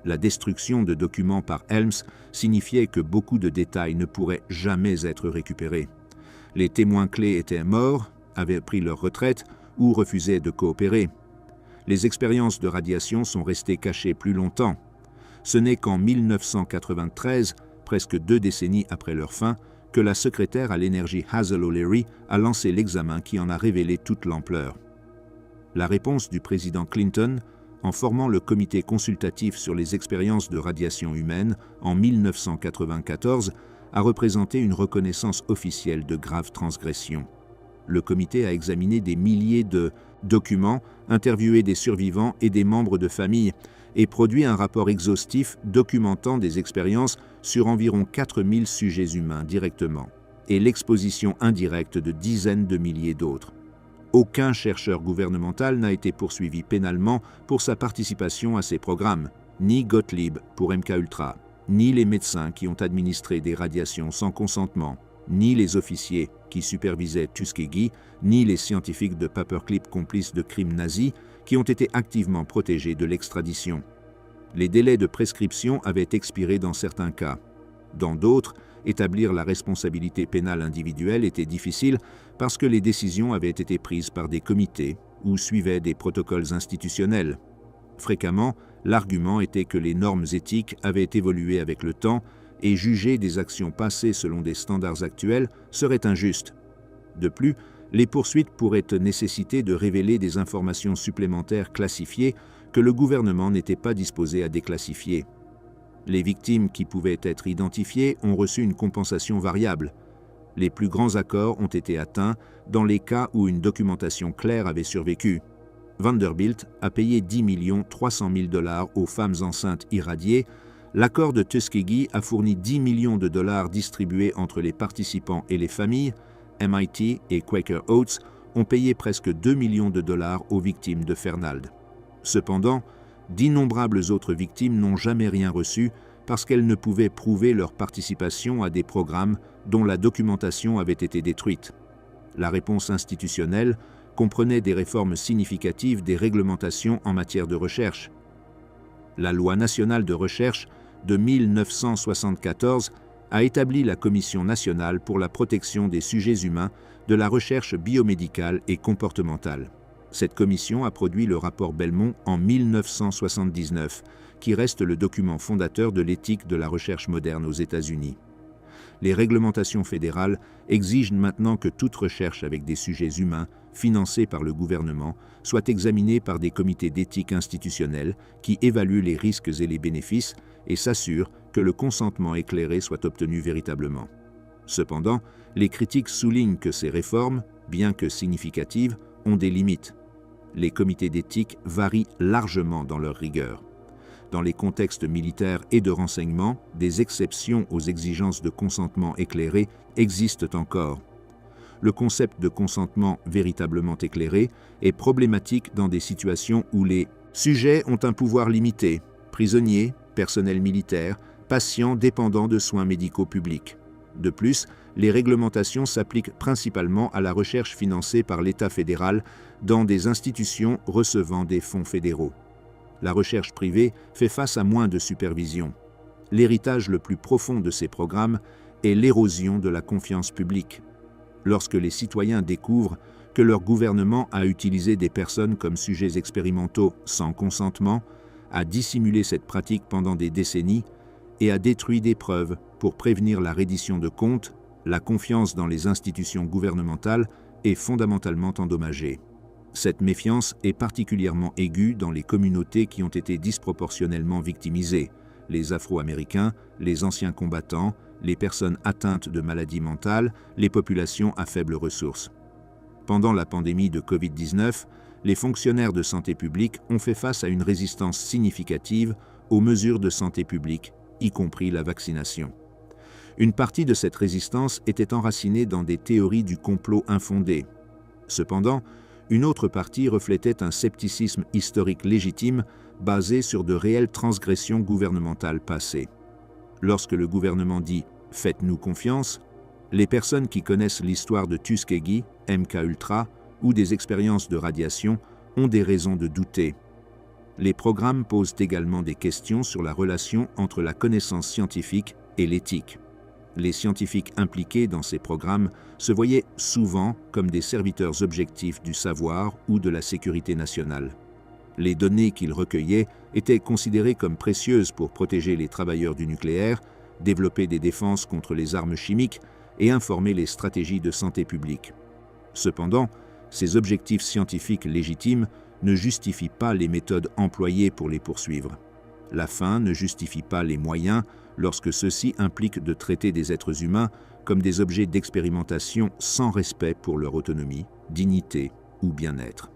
La destruction de documents par Helms signifiait que beaucoup de détails ne pourraient jamais être récupérés. Les témoins clés étaient morts, avaient pris leur retraite ou refusaient de coopérer. Les expériences de radiation sont restées cachées plus longtemps. Ce n'est qu'en 1993, presque 2 décennies après leur fin, que la secrétaire à l'énergie Hazel O'Leary a lancé l'examen qui en a révélé toute l'ampleur. La réponse du président Clinton, en formant le comité consultatif sur les expériences de radiation humaine en 1994, a représenté une reconnaissance officielle de graves transgressions. Le comité a examiné des milliers de documents, interviewé des survivants et des membres de famille et produit un rapport exhaustif documentant des expériences sur environ 4000 sujets humains directement et l'exposition indirecte de dizaines de milliers d'autres. Aucun chercheur gouvernemental n'a été poursuivi pénalement pour sa participation à ces programmes, ni Gottlieb pour MKUltra, ni les médecins qui ont administré des radiations sans consentement, ni les officiers qui supervisaient Tuskegee, ni les scientifiques de Paperclip complices de crimes nazis qui ont été activement protégés de l'extradition. Les délais de prescription avaient expiré dans certains cas. Dans d'autres, établir la responsabilité pénale individuelle était difficile parce que les décisions avaient été prises par des comités ou suivaient des protocoles institutionnels. Fréquemment, l'argument était que les normes éthiques avaient évolué avec le temps et juger des actions passées selon des standards actuels serait injuste. De plus, les poursuites pourraient nécessiter de révéler des informations supplémentaires classifiées que le gouvernement n'était pas disposé à déclassifier. Les victimes qui pouvaient être identifiées ont reçu une compensation variable. Les plus grands accords ont été atteints dans les cas où une documentation claire avait survécu. Vanderbilt a payé $10 300 000 aux femmes enceintes irradiées. L'accord de Tuskegee a fourni $10 millions distribués entre les participants et les familles. MIT et Quaker Oats ont payé presque $2 millions aux victimes de Fernald. Cependant, d'innombrables autres victimes n'ont jamais rien reçu parce qu'elles ne pouvaient prouver leur participation à des programmes dont la documentation avait été détruite. La réponse institutionnelle comprenait des réformes significatives des réglementations en matière de recherche. La Loi nationale de recherche de 1974 a établi la Commission nationale pour la protection des sujets humains de la recherche biomédicale et comportementale. Cette commission a produit le rapport Belmont en 1979, qui reste le document fondateur de l'éthique de la recherche moderne aux États-Unis. Les réglementations fédérales exigent maintenant que toute recherche avec des sujets humains, financée par le gouvernement, soit examinée par des comités d'éthique institutionnels qui évaluent les risques et les bénéfices et s'assurent que le consentement éclairé soit obtenu véritablement. Cependant, les critiques soulignent que ces réformes, bien que significatives, ont des limites. Les comités d'éthique varient largement dans leur rigueur. Dans les contextes militaires et de renseignement, des exceptions aux exigences de consentement éclairé existent encore. Le concept de consentement véritablement éclairé est problématique dans des situations où les sujets ont un pouvoir limité, prisonniers, personnel militaire, patients dépendant de soins médicaux publics. De plus, les réglementations s'appliquent principalement à la recherche financée par l'État fédéral dans des institutions recevant des fonds fédéraux. La recherche privée fait face à moins de supervision. L'héritage le plus profond de ces programmes est l'érosion de la confiance publique. Lorsque les citoyens découvrent que leur gouvernement a utilisé des personnes comme sujets expérimentaux sans consentement, a dissimulé cette pratique pendant des décennies et a détruit des preuves pour prévenir la reddition de comptes, la confiance dans les institutions gouvernementales est fondamentalement endommagée. Cette méfiance est particulièrement aiguë dans les communautés qui ont été disproportionnellement victimisées, les Afro-Américains, les anciens combattants, les personnes atteintes de maladies mentales, les populations à faibles ressources. Pendant la pandémie de Covid-19, les fonctionnaires de santé publique ont fait face à une résistance significative aux mesures de santé publique, y compris la vaccination. Une partie de cette résistance était enracinée dans des théories du complot infondées. Cependant, une autre partie reflétait un scepticisme historique légitime basé sur de réelles transgressions gouvernementales passées. Lorsque le gouvernement dit « Faites-nous confiance », les personnes qui connaissent l'histoire de Tuskegee, MKUltra, ou des expériences de radiation ont des raisons de douter. Les programmes posent également des questions sur la relation entre la connaissance scientifique et l'éthique. Les scientifiques impliqués dans ces programmes se voyaient souvent comme des serviteurs objectifs du savoir ou de la sécurité nationale. Les données qu'ils recueillaient étaient considérées comme précieuses pour protéger les travailleurs du nucléaire, développer des défenses contre les armes chimiques et informer les stratégies de santé publique. Cependant, ces objectifs scientifiques légitimes ne justifient pas les méthodes employées pour les poursuivre. La fin ne justifie pas les moyens lorsque ceux-ci impliquent de traiter des êtres humains comme des objets d'expérimentation sans respect pour leur autonomie, dignité ou bien-être.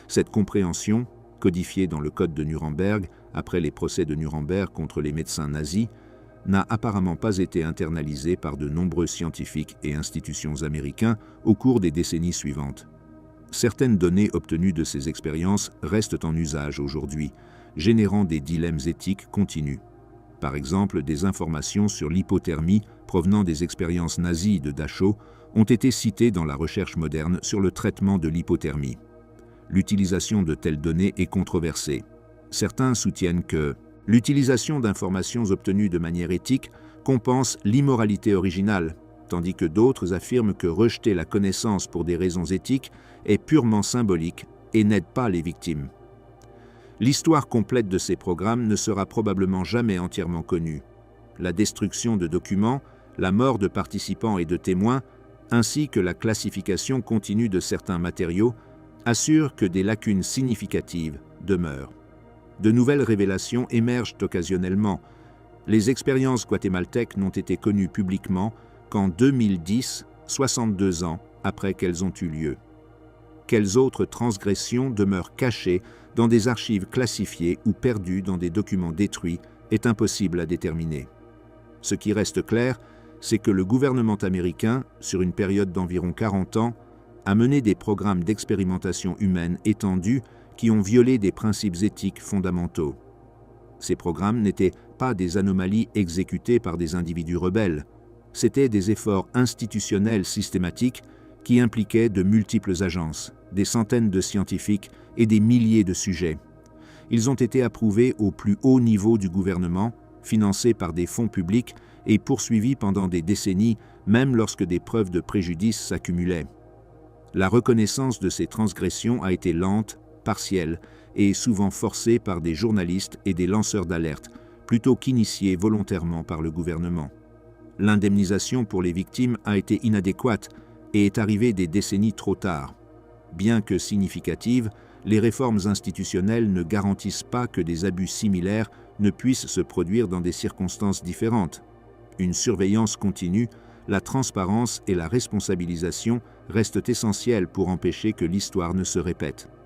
Cette compréhension, codifiée dans le Code de Nuremberg après les procès de Nuremberg contre les médecins nazis, n'a apparemment pas été internalisée par de nombreux scientifiques et institutions américains au cours des décennies suivantes. Certaines données obtenues de ces expériences restent en usage aujourd'hui, générant des dilemmes éthiques continus. Par exemple, des informations sur l'hypothermie provenant des expériences nazies de Dachau ont été citées dans la recherche moderne sur le traitement de l'hypothermie. L'utilisation de telles données est controversée. Certains soutiennent que l'utilisation d'informations obtenues de manière éthique compense l'immoralité originale, tandis que d'autres affirment que rejeter la connaissance pour des raisons éthiques est purement symbolique et n'aide pas les victimes. L'histoire complète de ces programmes ne sera probablement jamais entièrement connue. La destruction de documents, la mort de participants et de témoins, ainsi que la classification continue de certains matériaux, assurent que des lacunes significatives demeurent. De nouvelles révélations émergent occasionnellement. Les expériences guatémaltèques n'ont été connues publiquement qu'en 2010, 62 ans après qu'elles ont eu lieu. Quelles autres transgressions demeurent cachées dans des archives classifiées ou perdues dans des documents détruits est impossible à déterminer. Ce qui reste clair, c'est que le gouvernement américain, sur une période d'environ 40 ans, a mené des programmes d'expérimentation humaine étendus qui ont violé des principes éthiques fondamentaux. Ces programmes n'étaient pas des anomalies exécutées par des individus rebelles, c'étaient des efforts institutionnels systématiques qui impliquaient de multiples agences, des centaines de scientifiques et des milliers de sujets. Ils ont été approuvés au plus haut niveau du gouvernement, financés par des fonds publics et poursuivis pendant des décennies, même lorsque des preuves de préjudice s'accumulaient. La reconnaissance de ces transgressions a été lente, partielle et souvent forcée par des journalistes et des lanceurs d'alerte, plutôt qu'initiée volontairement par le gouvernement. L'indemnisation pour les victimes a été inadéquate et est arrivée des décennies trop tard. Bien que significatives, les réformes institutionnelles ne garantissent pas que des abus similaires ne puissent se produire dans des circonstances différentes. Une surveillance continue, la transparence et la responsabilisation restent essentielles pour empêcher que l'histoire ne se répète.